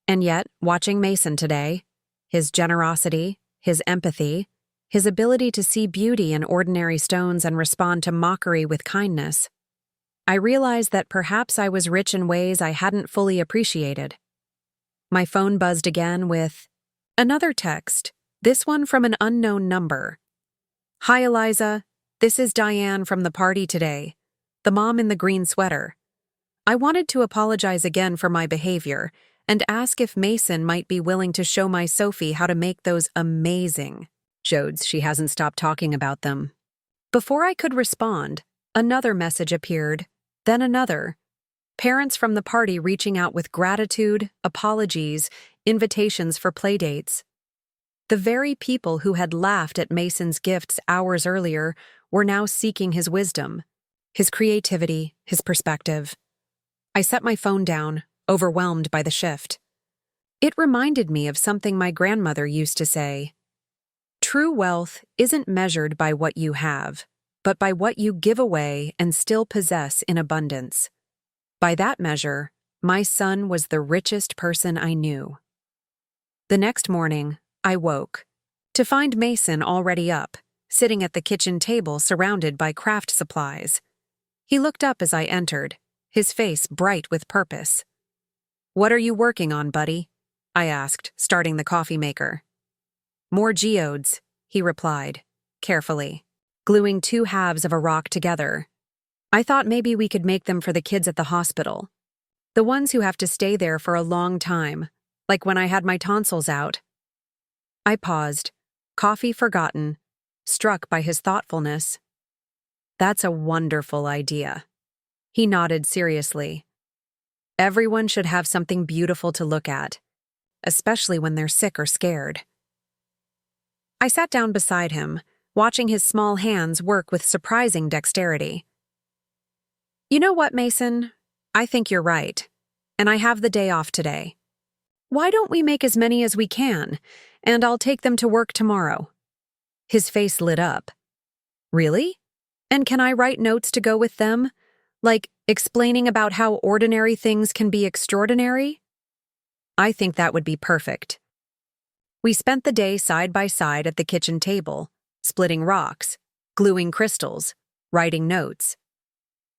And yet, watching Mason today, his generosity, his empathy, his ability to see beauty in ordinary stones and respond to mockery with kindness, I realized that perhaps I was rich in ways I hadn't fully appreciated. My phone buzzed again with another text, this one from an unknown number. Hi, Eliza. This is Diane from the party today, the mom in the green sweater. I wanted to apologize again for my behavior and ask if Mason might be willing to show my Sophie how to make those amazing jodes. She hasn't stopped talking about them. Before I could respond, another message appeared, then another. Parents from the party reaching out with gratitude, apologies, invitations for playdates. The very people who had laughed at Mason's gifts hours earlier were now seeking his wisdom, his creativity, his perspective. I set my phone down, overwhelmed by the shift. It reminded me of something my grandmother used to say. True wealth isn't measured by what you have, but by what you give away and still possess in abundance. By that measure, my son was the richest person I knew. The next morning, I woke to find Mason already up, sitting at the kitchen table surrounded by craft supplies. He looked up as I entered, his face bright with purpose. What are you working on, buddy? I asked, starting the coffee maker. More geodes, he replied, carefully, gluing two halves of a rock together. I thought maybe we could make them for the kids at the hospital. The ones who have to stay there for a long time, like when I had my tonsils out. I paused, coffee forgotten, struck by his thoughtfulness. That's a wonderful idea. He nodded seriously. Everyone should have something beautiful to look at, especially when they're sick or scared. I sat down beside him, watching his small hands work with surprising dexterity. You know what, Mason? I think you're right, and I have the day off today. Why don't we make as many as we can, and I'll take them to work tomorrow? His face lit up. Really? And can I write notes to go with them? Like explaining about how ordinary things can be extraordinary? I think that would be perfect. We spent the day side by side at the kitchen table, splitting rocks, gluing crystals, writing notes.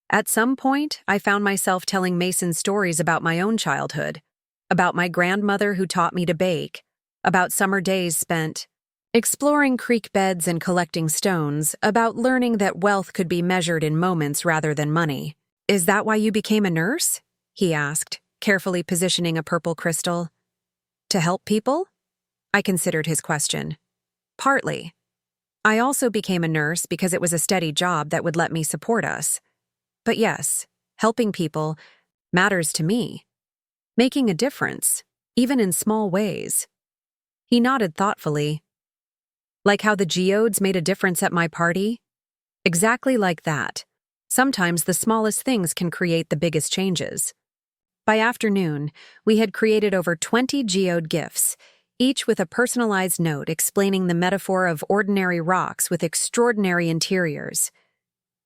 At some point, I found myself telling Mason stories about my own childhood, about my grandmother who taught me to bake, about summer days spent exploring creek beds and collecting stones, about learning that wealth could be measured in moments rather than money. Is that why you became a nurse? He asked, carefully positioning a purple crystal. To help people? I considered his question. Partly. I also became a nurse because it was a steady job that would let me support us. But yes, helping people matters to me. Making a difference, even in small ways. He nodded thoughtfully. Like how the geodes made a difference at my party? Exactly like that. Sometimes the smallest things can create the biggest changes. By afternoon, we had created over 20 geode gifts, each with a personalized note explaining the metaphor of ordinary rocks with extraordinary interiors.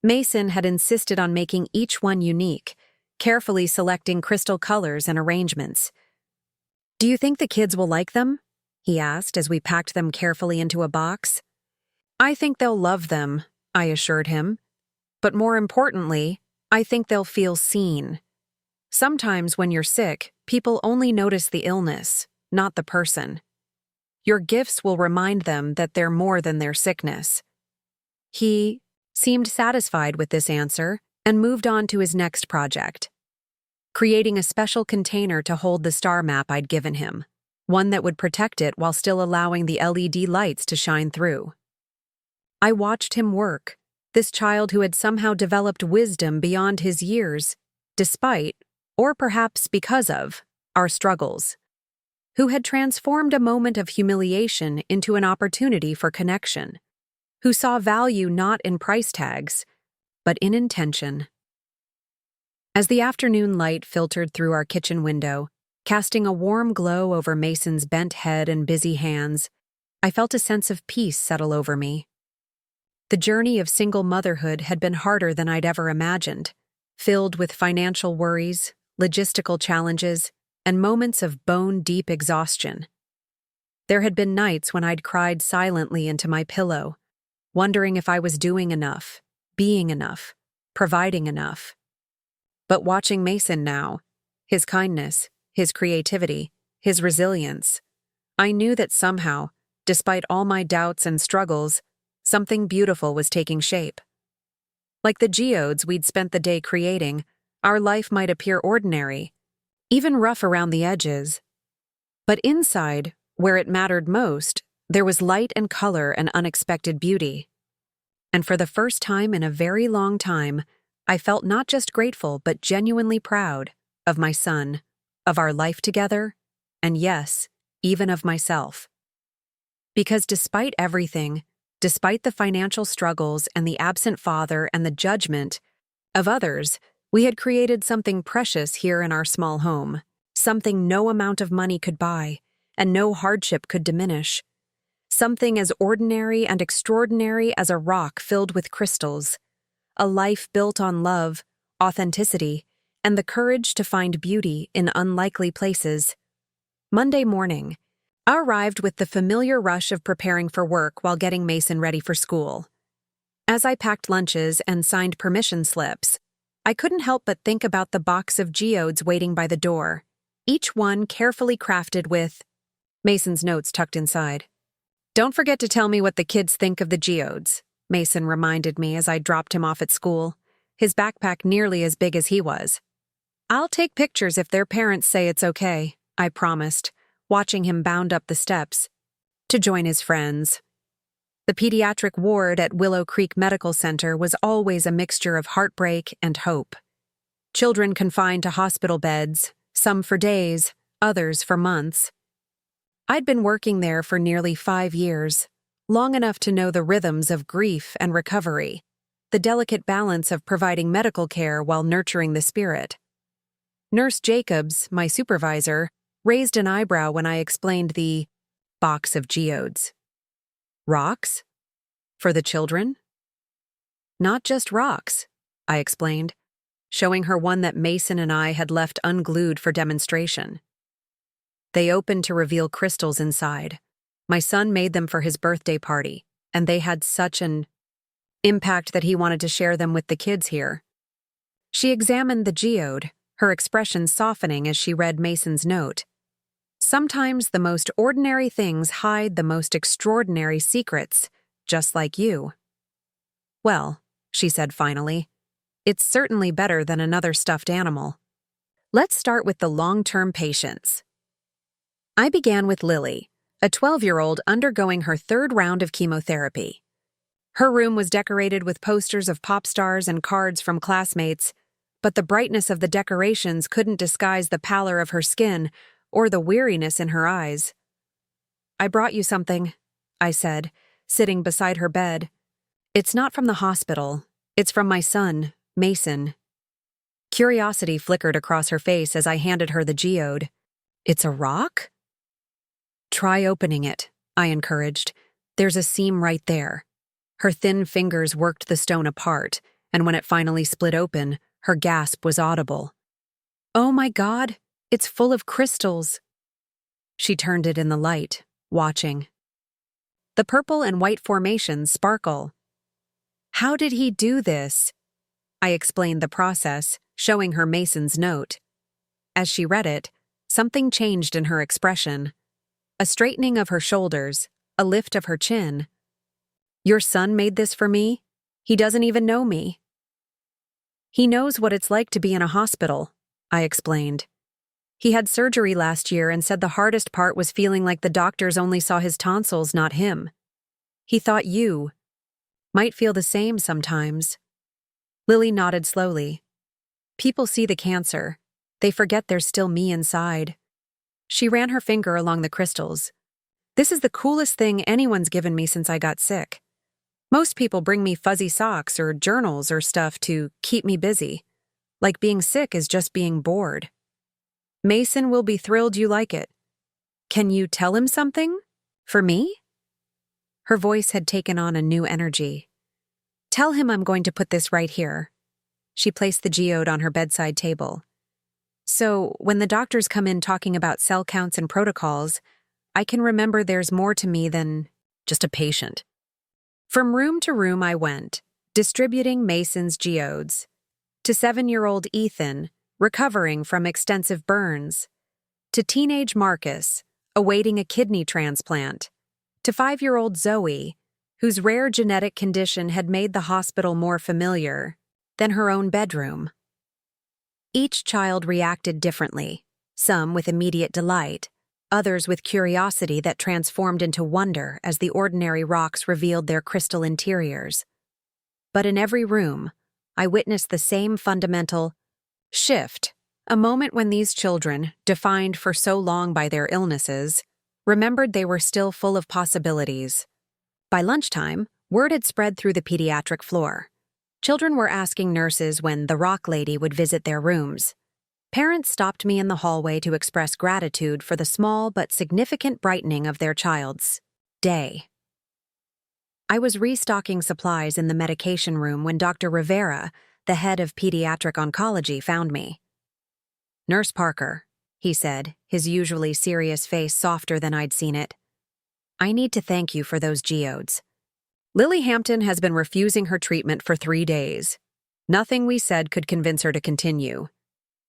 Mason had insisted on making each one unique, carefully selecting crystal colors and arrangements. Do you think the kids will like them? He asked as we packed them carefully into a box. I think they'll love them, I assured him. But more importantly, I think they'll feel seen. Sometimes when you're sick, people only notice the illness, not the person. Your gifts will remind them that they're more than their sickness. He seemed satisfied with this answer and moved on to his next project. creating a special container to hold the star map I'd given him, one that would protect it while still allowing the LED lights to shine through. I watched him work, this child who had somehow developed wisdom beyond his years, despite, or perhaps because of, our struggles, who had transformed a moment of humiliation into an opportunity for connection, who saw value not in price tags, but in intention. As the afternoon light filtered through our kitchen window, casting a warm glow over Mason's bent head and busy hands, I felt a sense of peace settle over me. The journey of single motherhood had been harder than I'd ever imagined, filled with financial worries, logistical challenges, and moments of bone-deep exhaustion. There had been nights when I'd cried silently into my pillow, wondering if I was doing enough, being enough, providing enough. But watching Mason now, his kindness, his creativity, his resilience, I knew that somehow, despite all my doubts and struggles, something beautiful was taking shape. Like the geodes we'd spent the day creating, our life might appear ordinary, even rough around the edges. But inside, where it mattered most, there was light and color and unexpected beauty. And for the first time in a very long time, I felt not just grateful but genuinely proud of my son, of our life together, and yes, even of myself. Because despite everything, despite the financial struggles and the absent father and the judgment of others, we had created something precious here in our small home, something no amount of money could buy, and no hardship could diminish. Something as ordinary and extraordinary as a rock filled with crystals, a life built on love, authenticity, and the courage to find beauty in unlikely places. Monday morning, I arrived with the familiar rush of preparing for work while getting Mason ready for school. As I packed lunches and signed permission slips, I couldn't help but think about the box of geodes waiting by the door, each one carefully crafted with Mason's notes tucked inside. "Don't forget to tell me what the kids think of the geodes," Mason reminded me as I dropped him off at school, his backpack nearly as big as he was. "I'll take pictures if their parents say it's okay," I promised, watching him bound up the steps to join his friends. The pediatric ward at Willow Creek Medical Center was always a mixture of heartbreak and hope. Children confined to hospital beds, some for days, others for months. I'd been working there for nearly 5 years, long enough to know the rhythms of grief and recovery, the delicate balance of providing medical care while nurturing the spirit. Nurse Jacobs, my supervisor, raised an eyebrow when I explained the box of geodes. "Rocks? For the children?" "Not just rocks," I explained, showing her one that Mason and I had left unglued for demonstration. They opened to reveal crystals inside. My son made them for his birthday party, and they had such an impact that he wanted to share them with the kids here. She examined the geode, her expression softening as she read Mason's note. "Sometimes the most ordinary things hide the most extraordinary secrets, just like you." "Well," she said finally, "it's certainly better than another stuffed animal. Let's start with the long-term patients." I began with Lily, a 12-year-old undergoing her 3rd round of chemotherapy. Her room was decorated with posters of pop stars and cards from classmates, but the brightness of the decorations couldn't disguise the pallor of her skin or the weariness in her eyes. "I brought you something," I said, sitting beside her bed. "It's not from the hospital. It's from my son, Mason." Curiosity flickered across her face as I handed her the geode. "It's a rock?" "Try opening it," I encouraged. "There's a seam right there." Her thin fingers worked the stone apart, and when it finally split open, her gasp was audible. "Oh my God, it's full of crystals." She turned it in the light, watching. The purple and white formations sparkle. "How did he do this?" I explained the process, showing her Mason's note. As she read it, something changed in her expression. A straightening of her shoulders, a lift of her chin. "Your son made this for me? He doesn't even know me." "He knows what it's like to be in a hospital," I explained. He had surgery last year and said the hardest part was feeling like the doctors only saw his tonsils, not him. He thought you might feel the same sometimes. Lily nodded slowly. People see the cancer. They forget there's still me inside. She ran her finger along the crystals. This is the coolest thing anyone's given me since I got sick. Most people bring me fuzzy socks or journals or stuff to keep me busy. Like being sick is just being bored. Mason will be thrilled you like it. Can you tell him something? For me? Her voice had taken on a new energy. Tell him I'm going to put this right here. She placed the geode on her bedside table. So, when the doctors come in talking about cell counts and protocols, I can remember there's more to me than just a patient. From room to room I went, distributing Mason's geodes. To 7-year-old Ethan, recovering from extensive burns. To teenage Marcus, awaiting a kidney transplant. To 5-year-old Zoe, whose rare genetic condition had made the hospital more familiar than her own bedroom. Each child reacted differently, some with immediate delight, others with curiosity that transformed into wonder as the ordinary rocks revealed their crystal interiors. But in every room, I witnessed the same fundamental shift, a moment when these children, defined for so long by their illnesses, remembered they were still full of possibilities. By lunchtime, word had spread through the pediatric floor. Children were asking nurses when the rock lady would visit their rooms. Parents stopped me in the hallway to express gratitude for the small but significant brightening of their child's day. I was restocking supplies in the medication room when Dr. Rivera, the head of pediatric oncology, found me. "Nurse Parker," he said, his usually serious face softer than I'd seen it. "I need to thank you for those geodes. Lily Hampton has been refusing her treatment for 3 days. Nothing we said could convince her to continue.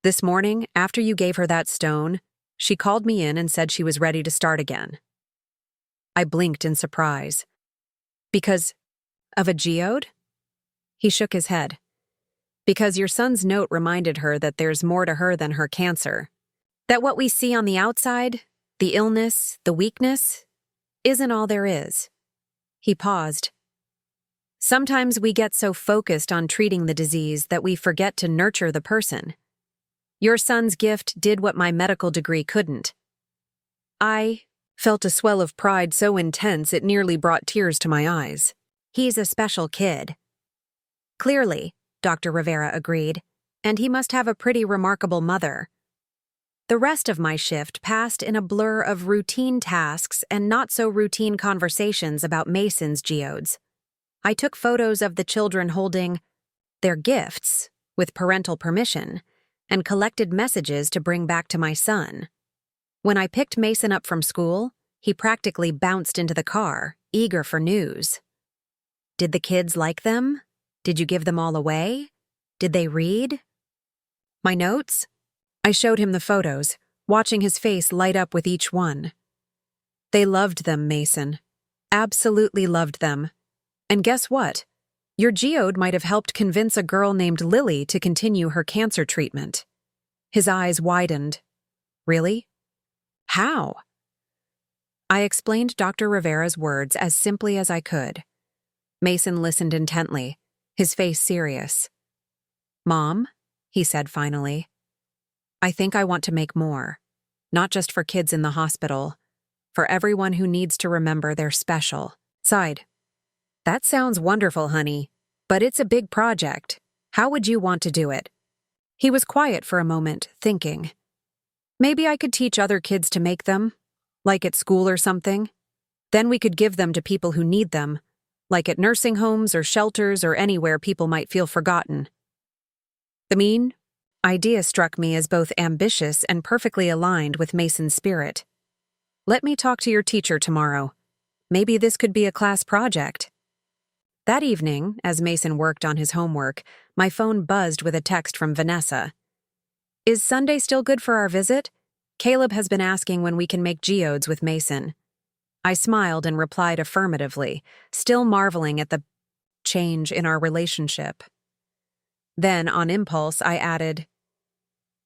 This morning, after you gave her that stone, she called me in and said she was ready to start again." I blinked in surprise. "Because of a geode?" He shook his head. "Because your son's note reminded her that there's more to her than her cancer. That what we see on the outside, the illness, the weakness, isn't all there is." He paused. "Sometimes we get so focused on treating the disease that we forget to nurture the person. Your son's gift did what my medical degree couldn't." I felt a swell of pride so intense it nearly brought tears to my eyes. "He's a special kid." "Clearly," Dr. Rivera agreed, "and he must have a pretty remarkable mother." The rest of my shift passed in a blur of routine tasks and not-so-routine conversations about Mason's geodes. I took photos of the children holding their gifts, with parental permission, and collected messages to bring back to my son. When I picked Mason up from school, he practically bounced into the car, eager for news. "Did the kids like them? Did you give them all away? Did they read?" "My notes?" I showed him the photos, watching his face light up with each one. "They loved them, Mason. Absolutely loved them. And guess what? Your geode might have helped convince a girl named Lily to continue her cancer treatment." His eyes widened. "Really? How?" I explained Dr. Rivera's words as simply as I could. Mason listened intently, his face serious. "Mom," he said finally, "I think I want to make more. Not just for kids in the hospital. For everyone who needs to remember they're special." Sighed. "That sounds wonderful, honey. But it's a big project. How would you want to do it?" He was quiet for a moment, thinking. "Maybe I could teach other kids to make them, like at school or something. Then we could give them to people who need them, like at nursing homes or shelters or anywhere people might feel forgotten." The idea struck me as both ambitious and perfectly aligned with Mason's spirit. "Let me talk to your teacher tomorrow. Maybe this could be a class project." That evening, as Mason worked on his homework, my phone buzzed with a text from Vanessa. "Is Sunday still good for our visit? Caleb has been asking when we can make geodes with Mason." I smiled and replied affirmatively, still marveling at the change in our relationship. Then, on impulse, I added,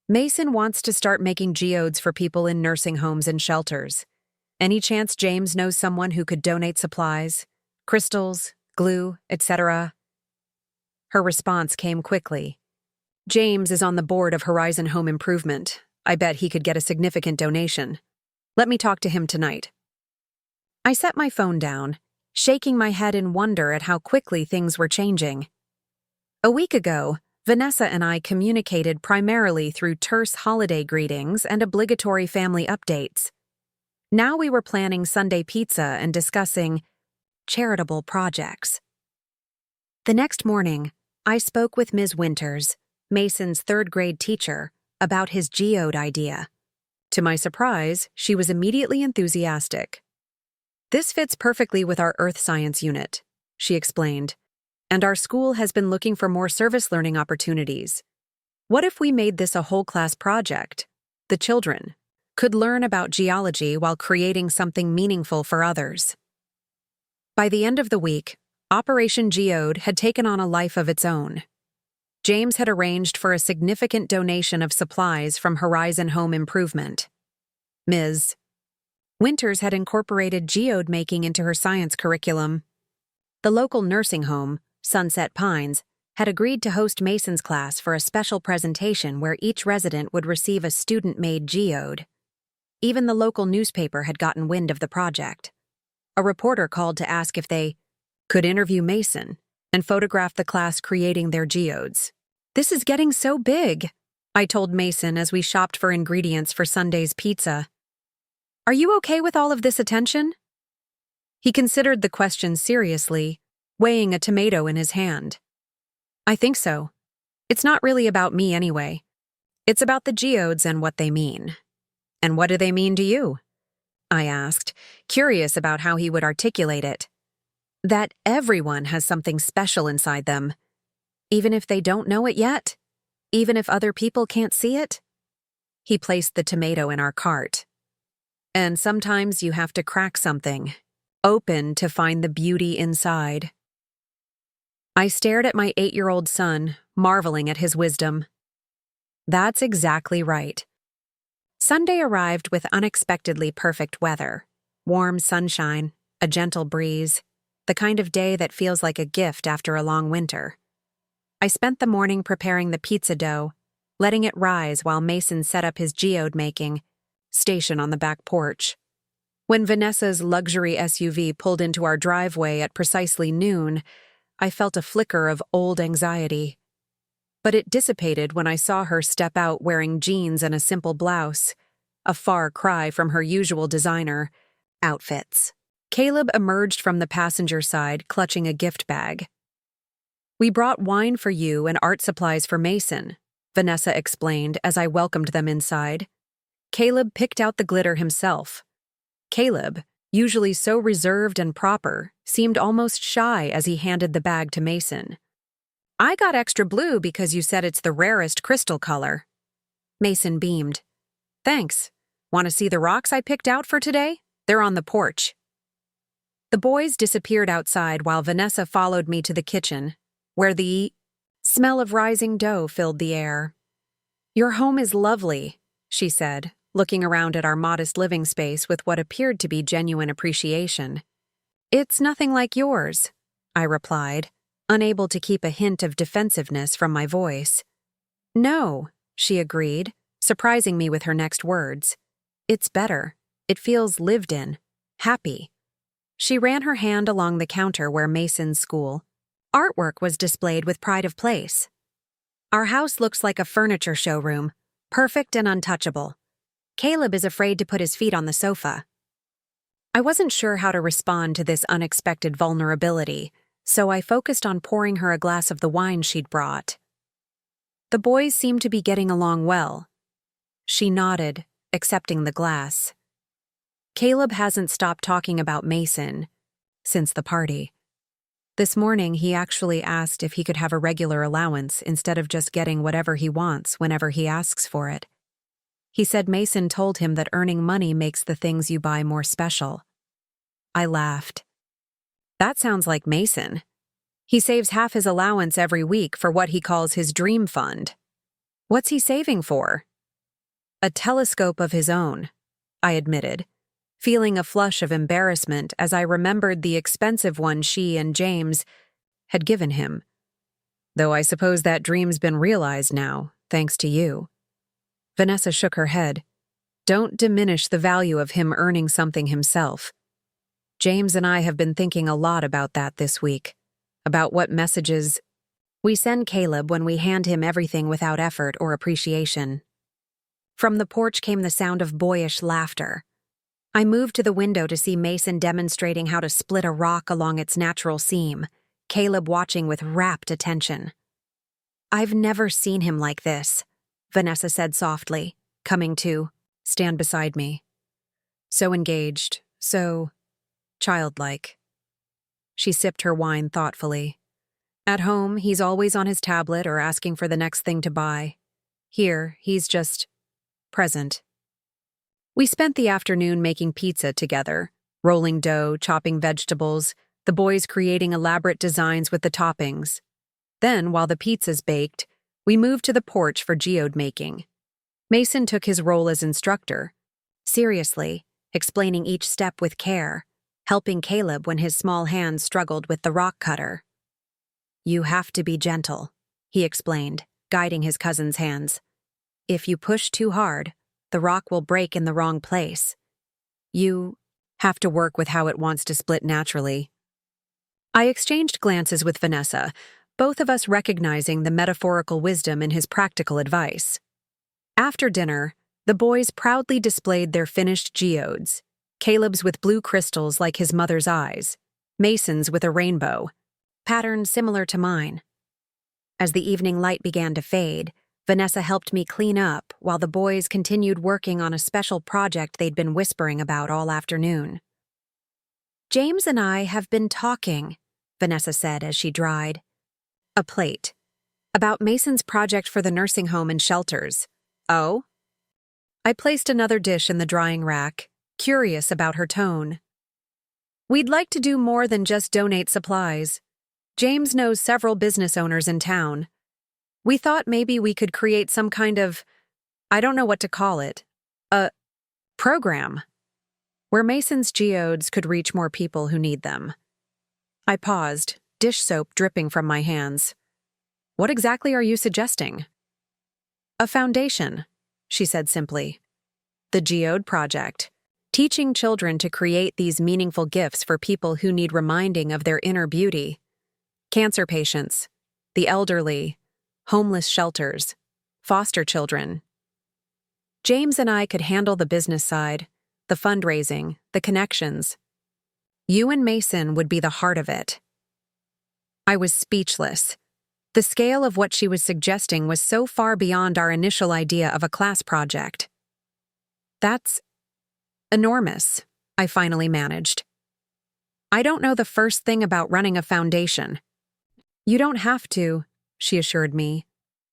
Mason wants to start making geodes for people in nursing homes and shelters. Any chance James knows someone who could donate supplies, crystals, glue, etc.? Her response came quickly. James is on the board of Horizon Home Improvement. I bet he could get a significant donation. Let me talk to him tonight. I set my phone down, shaking my head in wonder at how quickly things were changing. A week ago, Vanessa and I communicated primarily through terse holiday greetings and obligatory family updates. Now we were planning Sunday pizza and discussing charitable projects. The next morning, I spoke with Ms. Winters, Mason's third-grade teacher, about his geode idea. To my surprise, she was immediately enthusiastic. This fits perfectly with our earth science unit, she explained, and our school has been looking for more service learning opportunities. What if we made this a whole-class project? The children could learn about geology while creating something meaningful for others. By the end of the week, Operation Geode had taken on a life of its own. James had arranged for a significant donation of supplies from Horizon Home Improvement. Ms. Winters had incorporated geode making into her science curriculum. The local nursing home, Sunset Pines, had agreed to host Mason's class for a special presentation where each resident would receive a student-made geode. Even the local newspaper had gotten wind of the project. A reporter called to ask if they could interview Mason and photograph the class creating their geodes. This is getting so big, I told Mason as we shopped for ingredients for Sunday's pizza. Are you okay with all of this attention? He considered the question seriously, weighing a tomato in his hand. I think so. It's not really about me anyway. It's about the geodes and what they mean. And what do they mean to you? I asked, curious about how he would articulate it. That everyone has something special inside them. Even if they don't know it yet? Even if other people can't see it? He placed the tomato in our cart. And sometimes you have to crack something, open to find the beauty inside. I stared at my 8-year-old son, marveling at his wisdom. That's exactly right. Sunday arrived with unexpectedly perfect weather. Warm sunshine, a gentle breeze, the kind of day that feels like a gift after a long winter. I spent the morning preparing the pizza dough, letting it rise while Mason set up his geode-making station on the back porch. When Vanessa's luxury SUV pulled into our driveway at precisely noon, I felt a flicker of old anxiety. But it dissipated when I saw her step out wearing jeans and a simple blouse, a far cry from her usual designer outfits. Caleb emerged from the passenger side, clutching a gift bag. We brought wine for you and art supplies for Mason, Vanessa explained as I welcomed them inside. Caleb picked out the glitter himself. Caleb, usually so reserved and proper, seemed almost shy as he handed the bag to Mason. I got extra blue because you said it's the rarest crystal color. Mason beamed. Thanks. Want to see the rocks I picked out for today? They're on the porch. The boys disappeared outside while Vanessa followed me to the kitchen, where the smell of rising dough filled the air. Your home is lovely, she said, looking around at our modest living space with what appeared to be genuine appreciation. It's nothing like yours, I replied, unable to keep a hint of defensiveness from my voice. No, she agreed, surprising me with her next words. It's better. It feels lived in, happy. She ran her hand along the counter where Mason's school artwork was displayed with pride of place. Our house looks like a furniture showroom, perfect and untouchable. Caleb is afraid to put his feet on the sofa. I wasn't sure how to respond to this unexpected vulnerability, so I focused on pouring her a glass of the wine she'd brought. The boys seemed to be getting along well. She nodded, accepting the glass. Caleb hasn't stopped talking about Mason since the party. This morning, he actually asked if he could have a regular allowance instead of just getting whatever he wants whenever he asks for it. He said Mason told him that earning money makes the things you buy more special. I laughed. That sounds like Mason. He saves half his allowance every week for what he calls his dream fund. What's he saving for? A telescope of his own, I admitted, feeling a flush of embarrassment as I remembered the expensive one she and James had given him. Though I suppose that dream's been realized now, thanks to you. Vanessa shook her head. Don't diminish the value of him earning something himself. James and I have been thinking a lot about that this week, about what messages we send Caleb when we hand him everything without effort or appreciation. From the porch came the sound of boyish laughter. I moved to the window to see Mason demonstrating how to split a rock along its natural seam, Caleb watching with rapt attention. I've never seen him like this, Vanessa said softly, coming to stand beside me. So engaged, so childlike. She sipped her wine thoughtfully. At home, he's always on his tablet or asking for the next thing to buy. Here, he's just present. We spent the afternoon making pizza together, rolling dough, chopping vegetables, the boys creating elaborate designs with the toppings. Then, while the pizza's baked, we moved to the porch for geode making. Mason took his role as instructor, seriously, explaining each step with care, helping Caleb when his small hands struggled with the rock cutter. You have to be gentle, he explained, guiding his cousin's hands. If you push too hard, the rock will break in the wrong place. You have to work with how it wants to split naturally. I exchanged glances with Vanessa, both of us recognizing the metaphorical wisdom in his practical advice. After dinner, the boys proudly displayed their finished geodes, Caleb's with blue crystals like his mother's eyes, Mason's with a rainbow, pattern similar to mine. As the evening light began to fade, Vanessa helped me clean up while the boys continued working on a special project they'd been whispering about all afternoon. James and I have been talking, Vanessa said as she dried a plate, about Mason's project for the nursing home and shelters. Oh? I placed another dish in the drying rack, curious about her tone. We'd like to do more than just donate supplies. James knows several business owners in town. We thought maybe we could create some kind of, I don't know what to call it, a program, where Mason's geodes could reach more people who need them. I paused, dish soap dripping from my hands. What exactly are you suggesting? A foundation, she said simply. The Geode Project, teaching children to create these meaningful gifts for people who need reminding of their inner beauty. Cancer patients, the elderly, homeless shelters, foster children. James and I could handle the business side, the fundraising, the connections. You and Mason would be the heart of it. I was speechless. The scale of what she was suggesting was so far beyond our initial idea of a class project. That's enormous, I finally managed. I don't know the first thing about running a foundation. You don't have to, she assured me.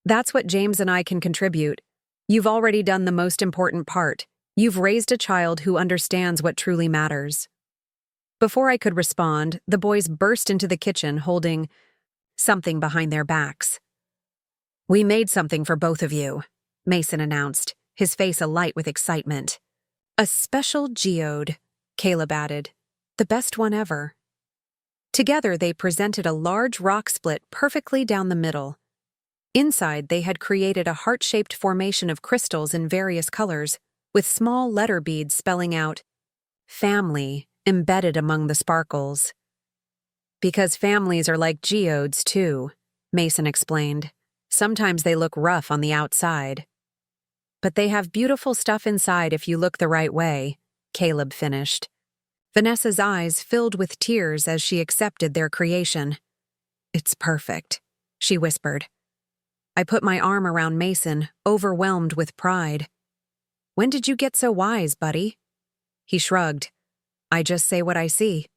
That's what James and I can contribute. You've already done the most important part. You've raised a child who understands what truly matters. Before I could respond, the boys burst into the kitchen holding something behind their backs. We made something for both of you, Mason announced, his face alight with excitement. A special geode, Caleb added. The best one ever. Together they presented a large rock split perfectly down the middle. Inside they had created a heart-shaped formation of crystals in various colors, with small letter beads spelling out family embedded among the sparkles. Because families are like geodes too, Mason explained. Sometimes they look rough on the outside. But they have beautiful stuff inside if you look the right way, Caleb finished. Vanessa's eyes filled with tears as she accepted their creation. It's perfect, she whispered. I put my arm around Mason, overwhelmed with pride. When did you get so wise, buddy? He shrugged. I just say what I see.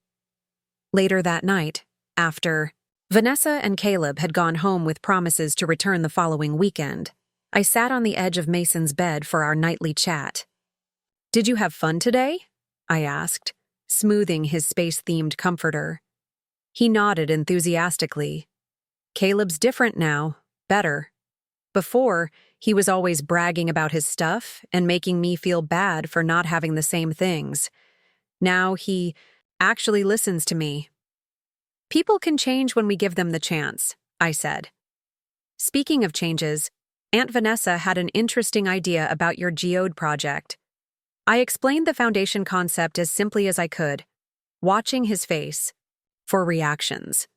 Later that night, after Vanessa and Caleb had gone home with promises to return the following weekend, I sat on the edge of Mason's bed for our nightly chat. Did you have fun today? I asked, smoothing his space-themed comforter. He nodded enthusiastically. Caleb's different now, better. Before, he was always bragging about his stuff and making me feel bad for not having the same things. Now he actually listens to me. People can change when we give them the chance, I said. Speaking of changes, Aunt Vanessa had an interesting idea about your geode project. I explained the foundation concept as simply as I could, watching his face for reactions.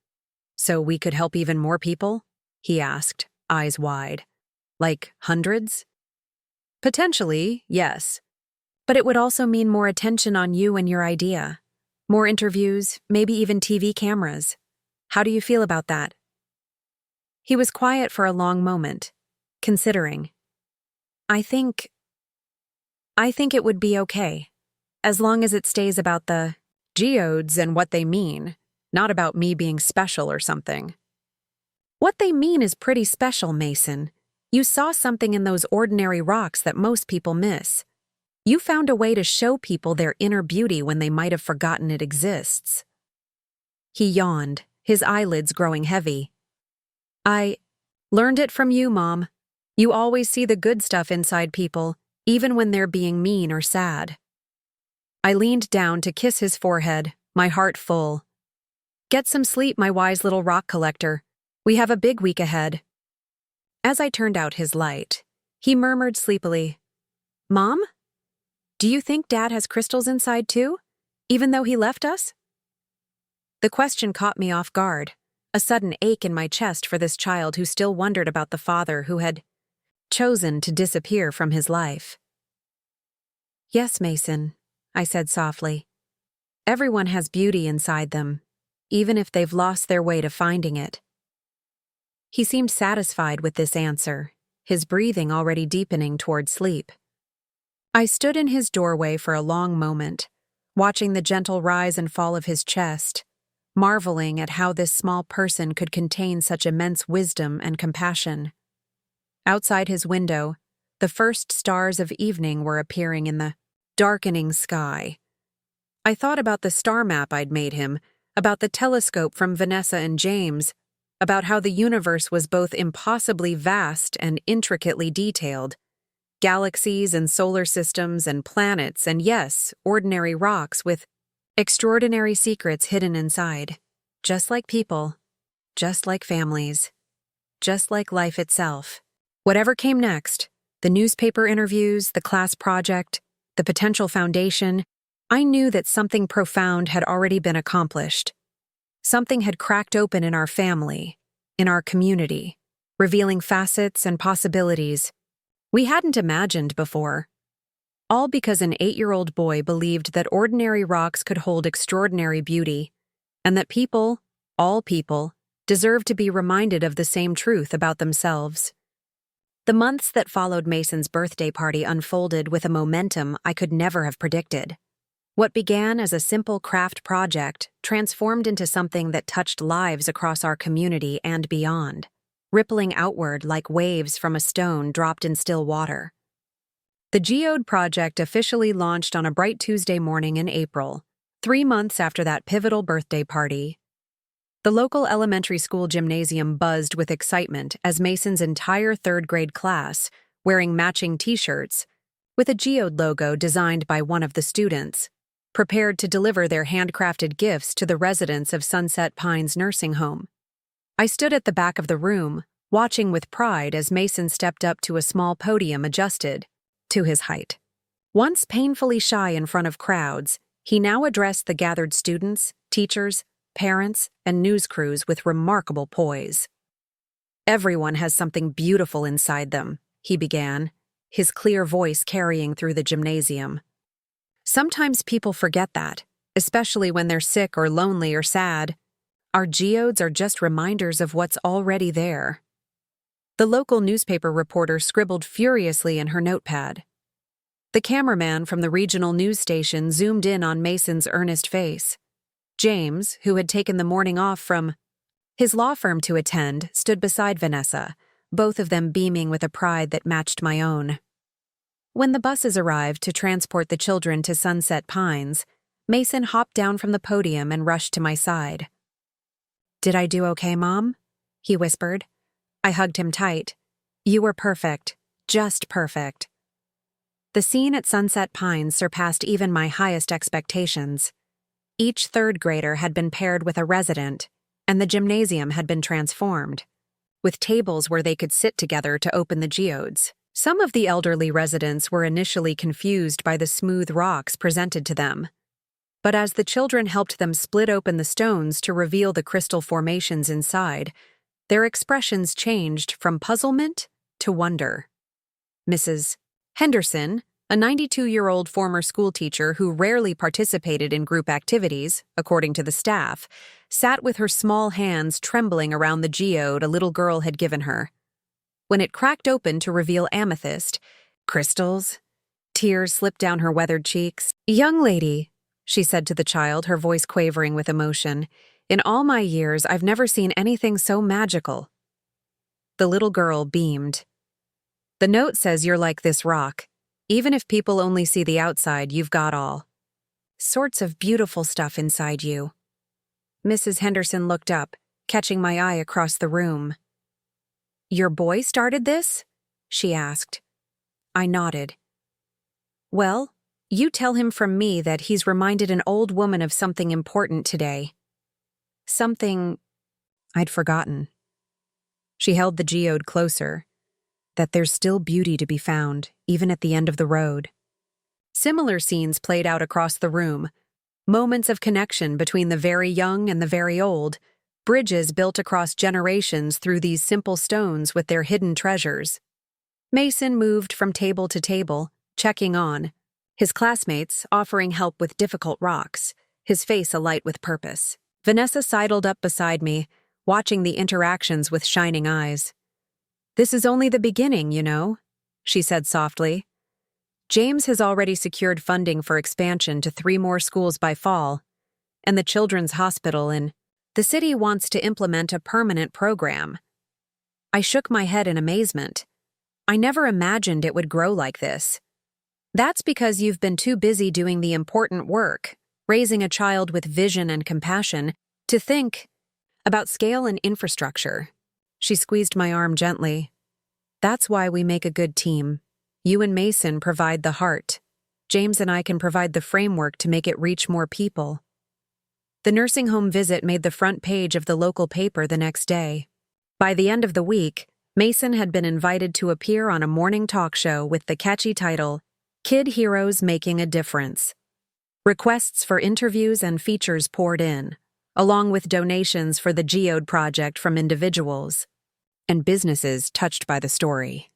So we could help even more people? He asked, eyes wide. Like hundreds? Potentially, yes. But it would also mean more attention on you and your idea. More interviews, maybe even TV cameras. How do you feel about that? He was quiet for a long moment, considering. I think it would be okay, as long as it stays about the geodes and what they mean, not about me being special or something. What they mean is pretty special, Mason. You saw something in those ordinary rocks that most people miss. You found a way to show people their inner beauty when they might have forgotten it exists. He yawned, his eyelids growing heavy. I learned it from you, Mom. You always see the good stuff inside people, even when they're being mean or sad. I leaned down to kiss his forehead, my heart full. Get some sleep, my wise little rock collector. We have a big week ahead. As I turned out his light, he murmured sleepily, Mom? Do you think Dad has crystals inside too, even though he left us? The question caught me off guard, a sudden ache in my chest for this child who still wondered about the father who had chosen to disappear from his life. Yes, Mason, I said softly. Everyone has beauty inside them, even if they've lost their way to finding it. He seemed satisfied with this answer, his breathing already deepening toward sleep. I stood in his doorway for a long moment, watching the gentle rise and fall of his chest, marveling at how this small person could contain such immense wisdom and compassion. Outside his window, the first stars of evening were appearing in the darkening sky. I thought about the star map I'd made him, about the telescope from Vanessa and James, about how the universe was both impossibly vast and intricately detailed. Galaxies and solar systems and planets and, yes, ordinary rocks with extraordinary secrets hidden inside. Just like people, just like families, just like life itself. Whatever came next, the newspaper interviews, the class project, the potential foundation, I knew that something profound had already been accomplished. Something had cracked open in our family, in our community, revealing facets and possibilities we hadn't imagined before. All because an 8-year-old boy believed that ordinary rocks could hold extraordinary beauty, and that people, all people, deserved to be reminded of the same truth about themselves. The months that followed Mason's birthday party unfolded with a momentum I could never have predicted. What began as a simple craft project transformed into something that touched lives across our community and beyond, rippling outward like waves from a stone dropped in still water. The Geode project officially launched on a bright Tuesday morning in April, 3 months after that pivotal birthday party. The local elementary school gymnasium buzzed with excitement as Mason's entire 3rd grade class, wearing matching t-shirts, with a Geode logo designed by one of the students, prepared to deliver their handcrafted gifts to the residents of Sunset Pines Nursing Home. I stood at the back of the room, watching with pride as Mason stepped up to a small podium adjusted to his height. Once painfully shy in front of crowds, he now addressed the gathered students, teachers, parents, and news crews with remarkable poise. Everyone has something beautiful inside them, he began, his clear voice carrying through the gymnasium. Sometimes people forget that, especially when they're sick or lonely or sad. Our geodes are just reminders of what's already there. The local newspaper reporter scribbled furiously in her notepad. The cameraman from the regional news station zoomed in on Mason's earnest face. James, who had taken the morning off from his law firm to attend, stood beside Vanessa, both of them beaming with a pride that matched my own. When the buses arrived to transport the children to Sunset Pines, Mason hopped down from the podium and rushed to my side. "Did I do okay, Mom?" he whispered. I hugged him tight. You were perfect. Just perfect. The scene at Sunset Pines surpassed even my highest expectations. Each third grader had been paired with a resident, and the gymnasium had been transformed, with tables where they could sit together to open the geodes. Some of the elderly residents were initially confused by the smooth rocks presented to them, but as the children helped them split open the stones to reveal the crystal formations inside, their expressions changed from puzzlement to wonder. Mrs. Henderson, a 92-year-old former schoolteacher who rarely participated in group activities, according to the staff, sat with her small hands trembling around the geode a little girl had given her. When it cracked open to reveal amethyst, crystals, tears slipped down her weathered cheeks. "Young lady," she said to the child, her voice quavering with emotion, "in all my years, I've never seen anything so magical." The little girl beamed. "The note says you're like this rock. Even if people only see the outside, you've got all sorts of beautiful stuff inside you." Mrs. Henderson looked up, catching my eye across the room. "Your boy started this?" she asked. I nodded. "Well, you tell him from me that he's reminded an old woman of something important today. Something I'd forgotten." She held the geode closer. "That there's still beauty to be found, even at the end of the road." Similar scenes played out across the room. Moments of connection between the very young and the very old, bridges built across generations through these simple stones with their hidden treasures. Mason moved from table to table, checking on, his classmates offering help with difficult rocks, his face alight with purpose. Vanessa sidled up beside me, watching the interactions with shining eyes. "This is only the beginning, you know," she said softly. "James has already secured funding for expansion to 3 more schools by fall, and the Children's Hospital in the city wants to implement a permanent program." I shook my head in amazement. I never imagined it would grow like this. "That's because you've been too busy doing the important work, raising a child with vision and compassion, to think about scale and infrastructure." She squeezed my arm gently. "That's why we make a good team. You and Mason provide the heart. James and I can provide the framework to make it reach more people." The nursing home visit made the front page of the local paper the next day. By the end of the week, Mason had been invited to appear on a morning talk show with the catchy title, "Kid Heroes Making a Difference." Requests for interviews and features poured in, along with donations for the Geode project from individuals and businesses touched by the story.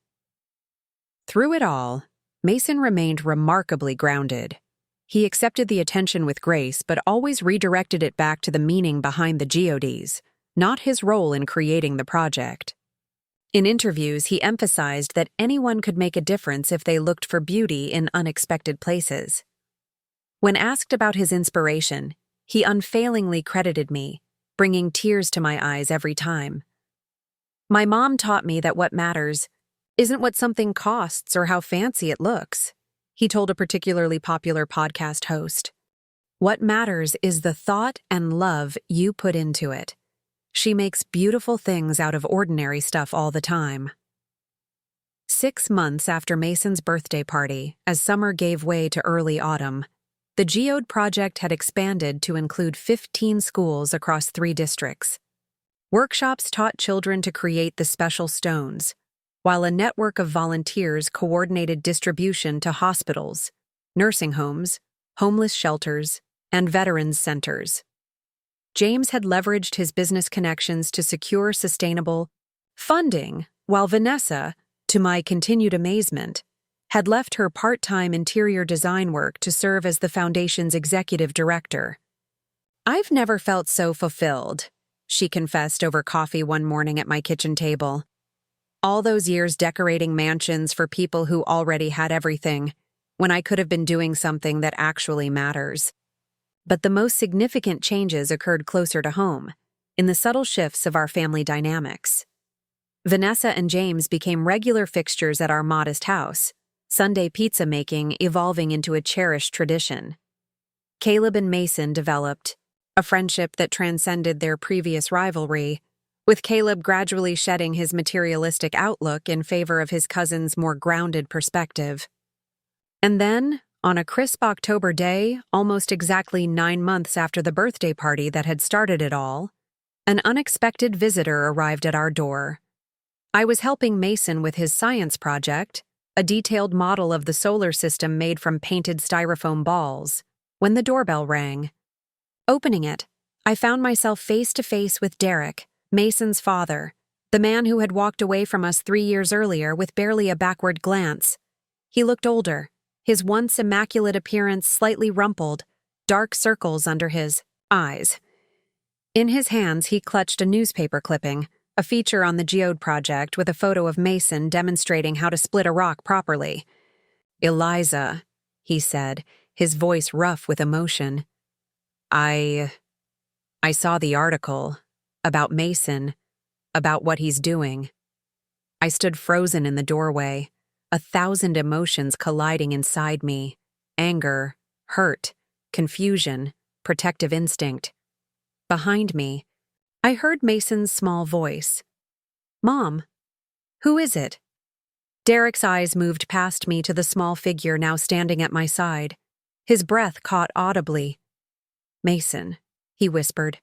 Through it all, Mason remained remarkably grounded. He accepted the attention with grace, but always redirected it back to the meaning behind the geodes, not his role in creating the project. In interviews, he emphasized that anyone could make a difference if they looked for beauty in unexpected places. When asked about his inspiration, he unfailingly credited me, bringing tears to my eyes every time. "My mom taught me that what matters isn't what something costs or how fancy it looks," he told a particularly popular podcast host. "What matters is the thought and love you put into it. She makes beautiful things out of ordinary stuff all the time." 6 months after Mason's birthday party, as summer gave way to early autumn, the Geode project had expanded to include 15 schools across 3 districts. Workshops taught children to create the special stones, while a network of volunteers coordinated distribution to hospitals, nursing homes, homeless shelters, and veterans centers. James had leveraged his business connections to secure sustainable funding, while Vanessa, to my continued amazement, had left her part-time interior design work to serve as the foundation's executive director. "I've never felt so fulfilled," she confessed over coffee one morning at my kitchen table. "All those years decorating mansions for people who already had everything, when I could have been doing something that actually matters." But the most significant changes occurred closer to home, in the subtle shifts of our family dynamics. Vanessa and James became regular fixtures at our modest house, Sunday pizza making evolving into a cherished tradition. Caleb and Mason developed a friendship that transcended their previous rivalry, with Caleb gradually shedding his materialistic outlook in favor of his cousin's more grounded perspective. And then, on a crisp October day, almost exactly 9 months after the birthday party that had started it all, an unexpected visitor arrived at our door. I was helping Mason with his science project, a detailed model of the solar system made from painted styrofoam balls, when the doorbell rang. Opening it, I found myself face to face with Derek, Mason's father, the man who had walked away from us 3 years earlier with barely a backward glance. He looked older, his once immaculate appearance slightly rumpled, dark circles under his eyes. In his hands, he clutched a newspaper clipping, a feature on the geode project with a photo of Mason demonstrating how to split a rock properly. "Eliza," he said, his voice rough with emotion. I saw the article about Mason, about what he's doing." I stood frozen in the doorway, 1,000 emotions colliding inside me: anger, hurt, confusion, protective instinct. Behind me, I heard Mason's small voice. "Mom, who is it?" Derek's eyes moved past me to the small figure now standing at my side. His breath caught audibly. "Mason," he whispered,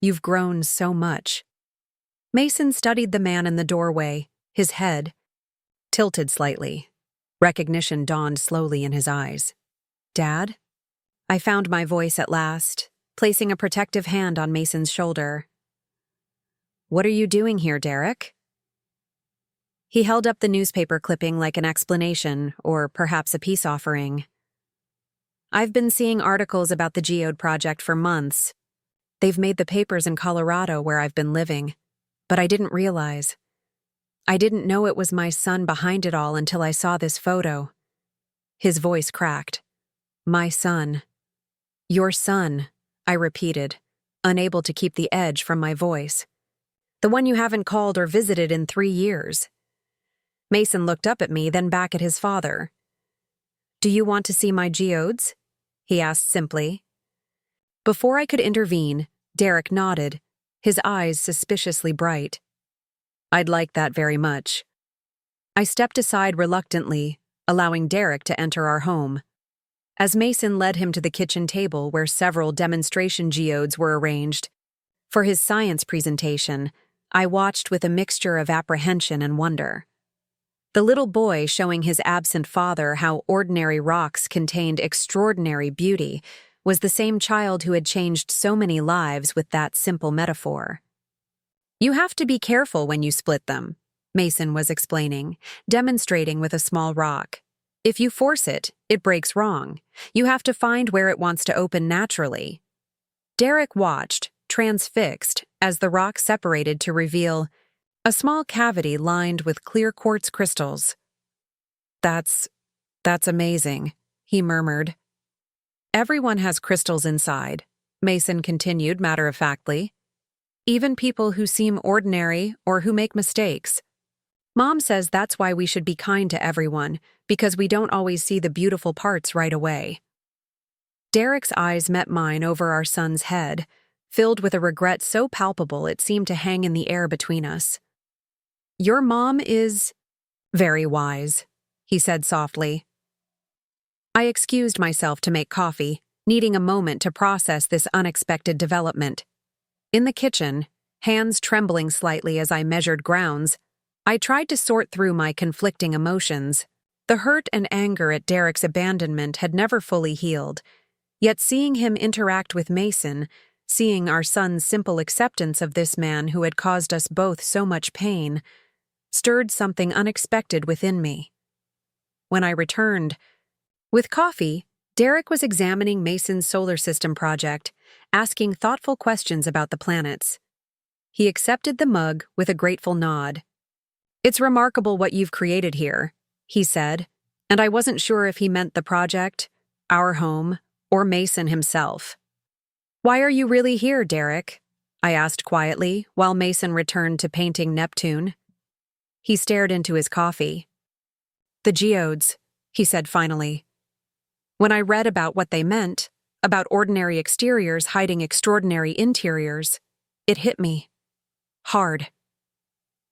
"you've grown so much." Mason studied the man in the doorway, his head tilted slightly. Recognition dawned slowly in his eyes. "Dad?" I found my voice at last, placing a protective hand on Mason's shoulder. "What are you doing here, Derek?" He held up the newspaper clipping like an explanation, or perhaps a peace offering. "I've been seeing articles about the geode project for months. They've made the papers in Colorado where I've been living, but I didn't realize. I didn't know it was my son behind it all until I saw this photo." His voice cracked. "My son." "Your son," I repeated, unable to keep the edge from my voice. "The one you haven't called or visited in 3 years. Mason looked up at me, then back at his father. "Do you want to see my geodes?" he asked simply. Before I could intervene, Derek nodded, his eyes suspiciously bright. "I'd like that very much." I stepped aside reluctantly, allowing Derek to enter our home. As Mason led him to the kitchen table where several demonstration geodes were arranged for his science presentation, I watched with a mixture of apprehension and wonder. The little boy showing his absent father how ordinary rocks contained extraordinary beauty was the same child who had changed so many lives with that simple metaphor. "You have to be careful when you split them," Mason was explaining, demonstrating with a small rock. "If you force it, it breaks wrong. You have to find where it wants to open naturally." Derek watched, transfixed, as the rock separated to reveal a small cavity lined with clear quartz crystals. That's amazing," he murmured. "Everyone has crystals inside," Mason continued matter-of-factly. "Even people who seem ordinary or who make mistakes. Mom says that's why we should be kind to everyone, because we don't always see the beautiful parts right away." Derek's eyes met mine over our son's head, filled with a regret so palpable it seemed to hang in the air between us. "Your mom is very wise," he said softly. I excused myself to make coffee, needing a moment to process this unexpected development. In the kitchen, hands trembling slightly as I measured grounds, I tried to sort through my conflicting emotions. The hurt and anger at Derek's abandonment had never fully healed, yet seeing him interact with Mason, seeing our son's simple acceptance of this man who had caused us both so much pain, stirred something unexpected within me. When I returned, with coffee, Derek was examining Mason's solar system project, asking thoughtful questions about the planets. He accepted the mug with a grateful nod. "It's remarkable what you've created here," he said, and I wasn't sure if he meant the project, our home, or Mason himself. "Why are you really here, Derek?" I asked quietly, while Mason returned to painting Neptune. He stared into his coffee. "The geodes," he said finally. When I read about what they meant, about ordinary exteriors hiding extraordinary interiors, it hit me. Hard.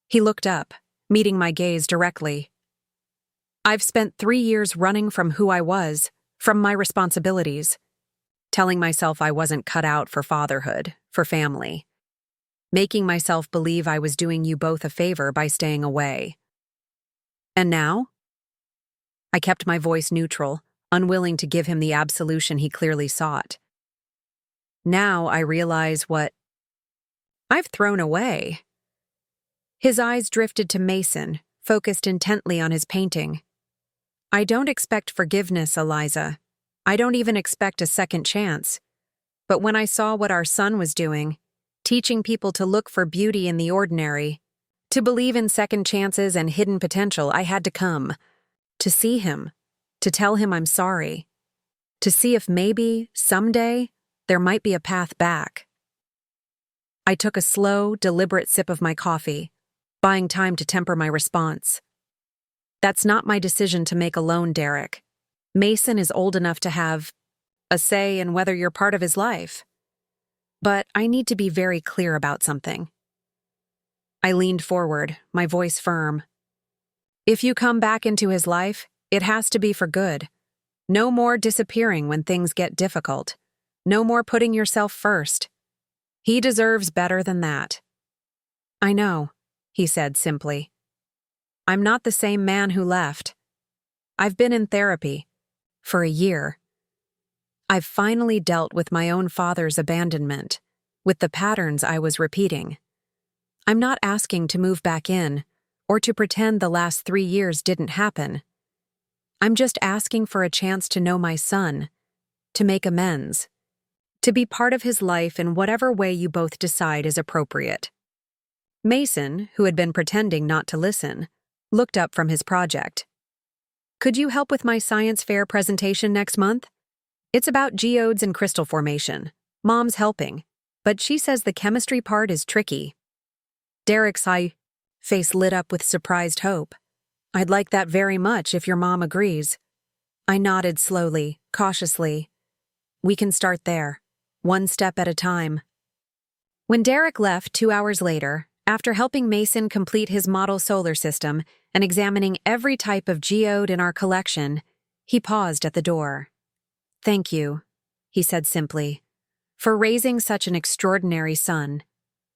He looked up, meeting my gaze directly. I've spent 3 years running from who I was, from my responsibilities, telling myself I wasn't cut out for fatherhood, for family, making myself believe I was doing you both a favor by staying away. And now? I kept my voice neutral, unwilling to give him the absolution he clearly sought. Now I realize what I've thrown away. His eyes drifted to Mason, focused intently on his painting. I don't expect forgiveness, Eliza. I don't even expect a second chance. But when I saw what our son was doing, teaching people to look for beauty in the ordinary, to believe in second chances and hidden potential, I had to come. To see him, to tell him I'm sorry, to see if maybe, someday, there might be a path back. I took a slow, deliberate sip of my coffee, buying time to temper my response. That's not my decision to make alone, Derek. Mason is old enough to have a say in whether you're part of his life. But I need to be very clear about something. I leaned forward, my voice firm. If you come back into his life, it has to be for good. No more disappearing when things get difficult. No more putting yourself first. He deserves better than that. I know, he said simply. I'm not the same man who left. I've been in therapy for a year. I've finally dealt with my own father's abandonment, with the patterns I was repeating. I'm not asking to move back in, or to pretend the last 3 years didn't happen. I'm just asking for a chance to know my son, to make amends, to be part of his life in whatever way you both decide is appropriate. Mason, who had been pretending not to listen, looked up from his project. Could you help with my science fair presentation next month? It's about geodes and crystal formation. Mom's helping, but she says the chemistry part is tricky. Derek's face lit up with surprised hope. I'd like that very much if your mom agrees. I nodded slowly, cautiously. We can start there, one step at a time. When Derek left 2 hours later, after helping Mason complete his model solar system and examining every type of geode in our collection, he paused at the door. Thank you, he said simply, for raising such an extraordinary son,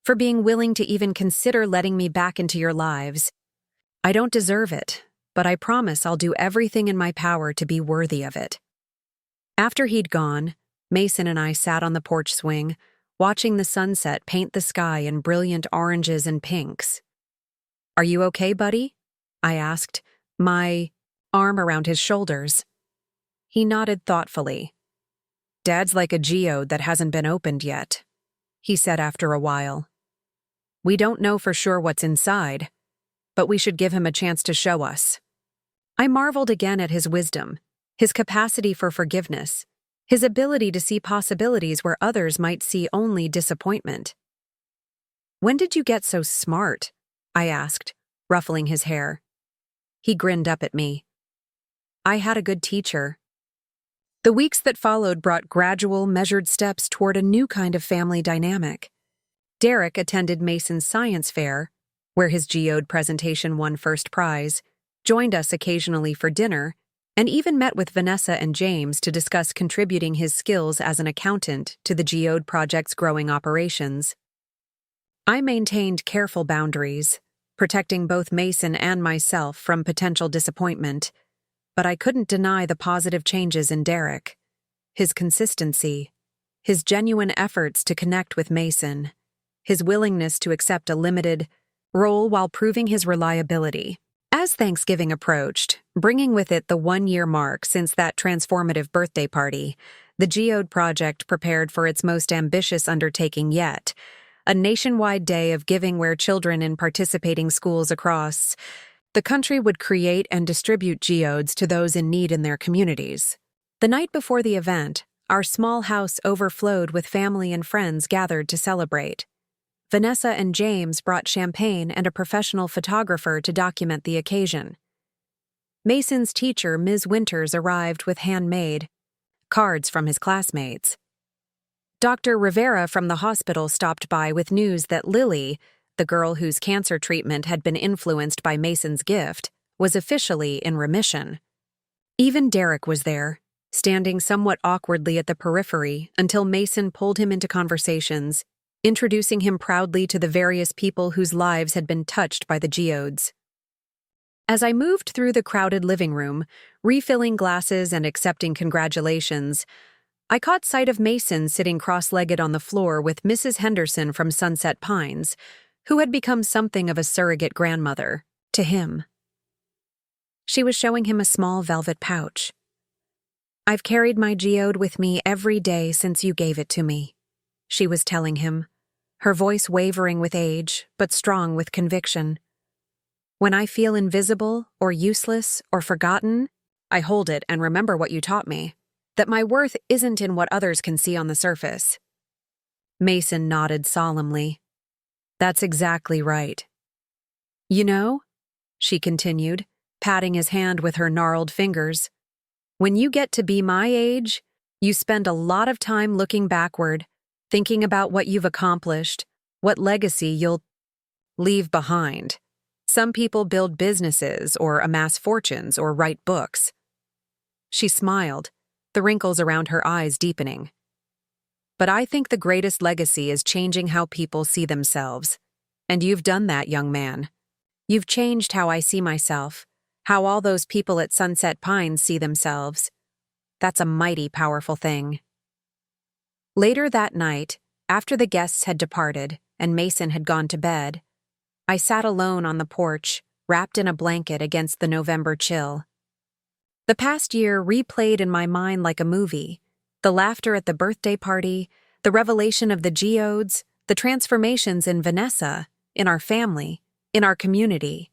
for being willing to even consider letting me back into your lives. I don't deserve it, but I promise I'll do everything in my power to be worthy of it. After he'd gone, Mason and I sat on the porch swing, watching the sunset paint the sky in brilliant oranges and pinks. Are you okay, buddy? I asked, my arm around his shoulders. He nodded thoughtfully. Dad's like a geode that hasn't been opened yet, he said after a while. We don't know for sure what's inside, but we should give him a chance to show us. I marveled again at his wisdom, his capacity for forgiveness, his ability to see possibilities where others might see only disappointment. When did you get so smart? I asked, ruffling his hair. He grinned up at me. I had a good teacher. The weeks that followed brought gradual, measured steps toward a new kind of family dynamic. Derek attended Mason's science fair, where his geode presentation won first prize, joined us occasionally for dinner, and even met with Vanessa and James to discuss contributing his skills as an accountant to the geode project's growing operations. I maintained careful boundaries, protecting both Mason and myself from potential disappointment, but I couldn't deny the positive changes in Derek, his consistency, his genuine efforts to connect with Mason, his willingness to accept a limited role while proving his reliability. As Thanksgiving approached, bringing with it the 1-year mark since that transformative birthday party, the Geode Project prepared for its most ambitious undertaking yet, a nationwide day of giving where children in participating schools across the country would create and distribute geodes to those in need in their communities. The night before the event, our small house overflowed with family and friends gathered to celebrate. Vanessa and James brought champagne and a professional photographer to document the occasion. Mason's teacher, Ms. Winters, arrived with handmade cards from his classmates. Dr. Rivera from the hospital stopped by with news that Lily, the girl whose cancer treatment had been influenced by Mason's gift, was officially in remission. Even Derek was there, standing somewhat awkwardly at the periphery until Mason pulled him into conversations, introducing him proudly to the various people whose lives had been touched by the geodes. As I moved through the crowded living room, refilling glasses and accepting congratulations, I caught sight of Mason sitting cross-legged on the floor with Mrs. Henderson from Sunset Pines, who had become something of a surrogate grandmother to him. She was showing him a small velvet pouch. "I've carried my geode with me every day since you gave it to me," she was telling him, her voice wavering with age, but strong with conviction. "When I feel invisible or useless or forgotten, I hold it and remember what you taught me, that my worth isn't in what others can see on the surface." Mason nodded solemnly. "That's exactly right. You know," she continued, patting his hand with her gnarled fingers, "when you get to be my age, you spend a lot of time looking backward, thinking about what you've accomplished, what legacy you'll leave behind. Some people build businesses or amass fortunes or write books." She smiled, the wrinkles around her eyes deepening. "But I think the greatest legacy is changing how people see themselves. And you've done that, young man. You've changed how I see myself, how all those people at Sunset Pines see themselves. That's a mighty powerful thing." Later that night, after the guests had departed and Mason had gone to bed, I sat alone on the porch, wrapped in a blanket against the November chill. The past year replayed in my mind like a movie. The laughter at the birthday party, the revelation of the geodes, the transformations in Vanessa, in our family, in our community,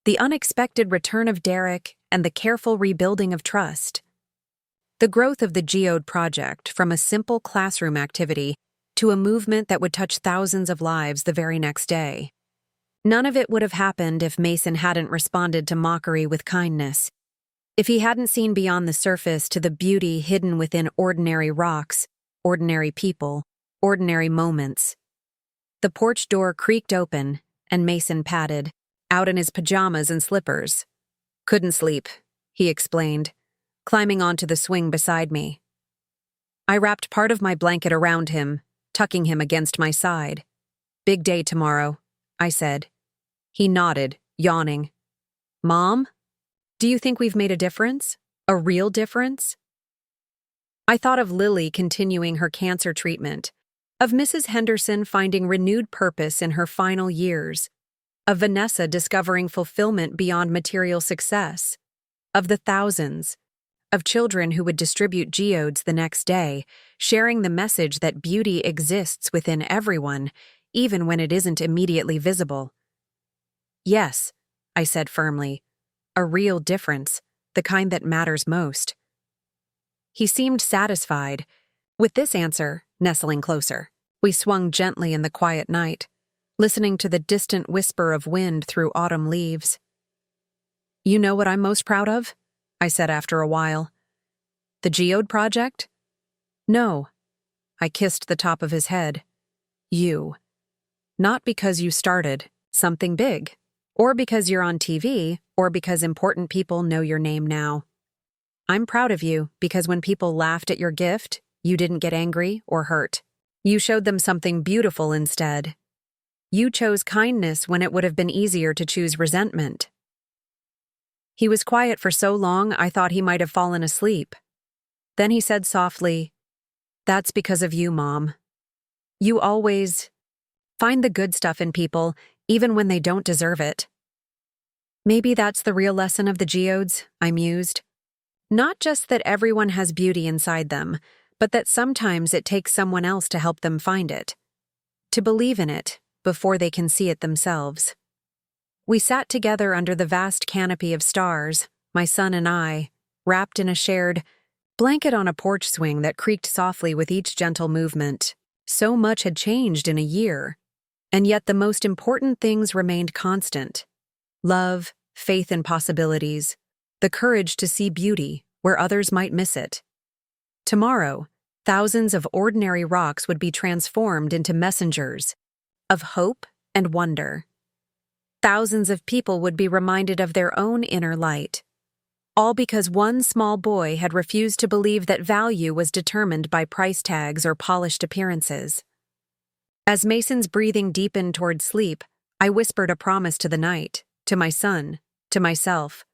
the unexpected return of Derek, and the careful rebuilding of trust. The growth of the Geode Project from a simple classroom activity to a movement that would touch thousands of lives the very next day. None of it would have happened if Mason hadn't responded to mockery with kindness, if he hadn't seen beyond the surface to the beauty hidden within ordinary rocks, ordinary people, ordinary moments. The porch door creaked open, and Mason padded, out in his pajamas and slippers. "Couldn't sleep," he explained, climbing onto the swing beside me. I wrapped part of my blanket around him, tucking him against my side. "Big day tomorrow," I said. He nodded, yawning. "Mom, do you think we've made a difference? A real difference?" I thought of Lily continuing her cancer treatment, of Mrs. Henderson finding renewed purpose in her final years, of Vanessa discovering fulfillment beyond material success, of the thousands, of children who would distribute geodes the next day, sharing the message that beauty exists within everyone, even when it isn't immediately visible. "Yes," I said firmly, "a real difference, the kind that matters most." He seemed satisfied. With this answer, nestling closer, we swung gently in the quiet night, listening to the distant whisper of wind through autumn leaves. "You know what I'm most proud of?" I said after a while. "The Geode Project?" "No." I kissed the top of his head. "You. Not because you started something big, or because you're on TV, or because important people know your name now. I'm proud of you because when people laughed at your gift, you didn't get angry or hurt. You showed them something beautiful instead. You chose kindness when it would have been easier to choose resentment." He was quiet for so long I thought he might have fallen asleep. Then he said softly, "That's because of you, Mom. You always find the good stuff in people, even when they don't deserve it." Maybe that's the real lesson of the geodes, I mused. Not just that everyone has beauty inside them, but that sometimes it takes someone else to help them find it, to believe in it before they can see it themselves. We sat together under the vast canopy of stars, my son and I, wrapped in a shared blanket on a porch swing that creaked softly with each gentle movement. So much had changed in a year, and yet the most important things remained constant. Love, faith in possibilities, the courage to see beauty where others might miss it. Tomorrow, thousands of ordinary rocks would be transformed into messengers of hope and wonder. Thousands of people would be reminded of their own inner light, all because one small boy had refused to believe that value was determined by price tags or polished appearances. As Mason's breathing deepened toward sleep, I whispered a promise to the night, to my son, to myself.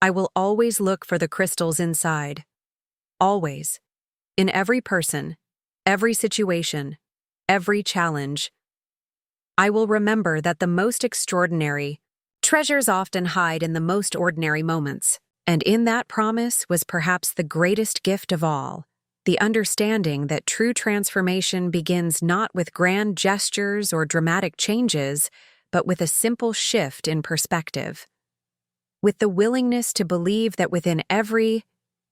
I will always look for the crystals inside. Always. In every person, every situation, every challenge. I will remember that the most extraordinary treasures often hide in the most ordinary moments. And in that promise was perhaps the greatest gift of all, the understanding that true transformation begins not with grand gestures or dramatic changes, but with a simple shift in perspective. With the willingness to believe that within every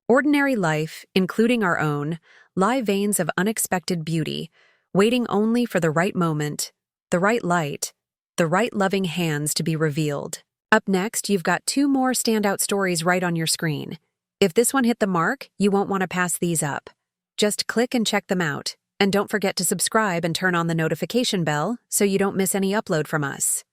ordinary life, including our own, lie veins of unexpected beauty, waiting only for the right moment, the right light, the right loving hands to be revealed. Up next, you've got 2 more standout stories right on your screen. If this one hit the mark, you won't want to pass these up. Just click and check them out. And don't forget to subscribe and turn on the notification bell so you don't miss any upload from us.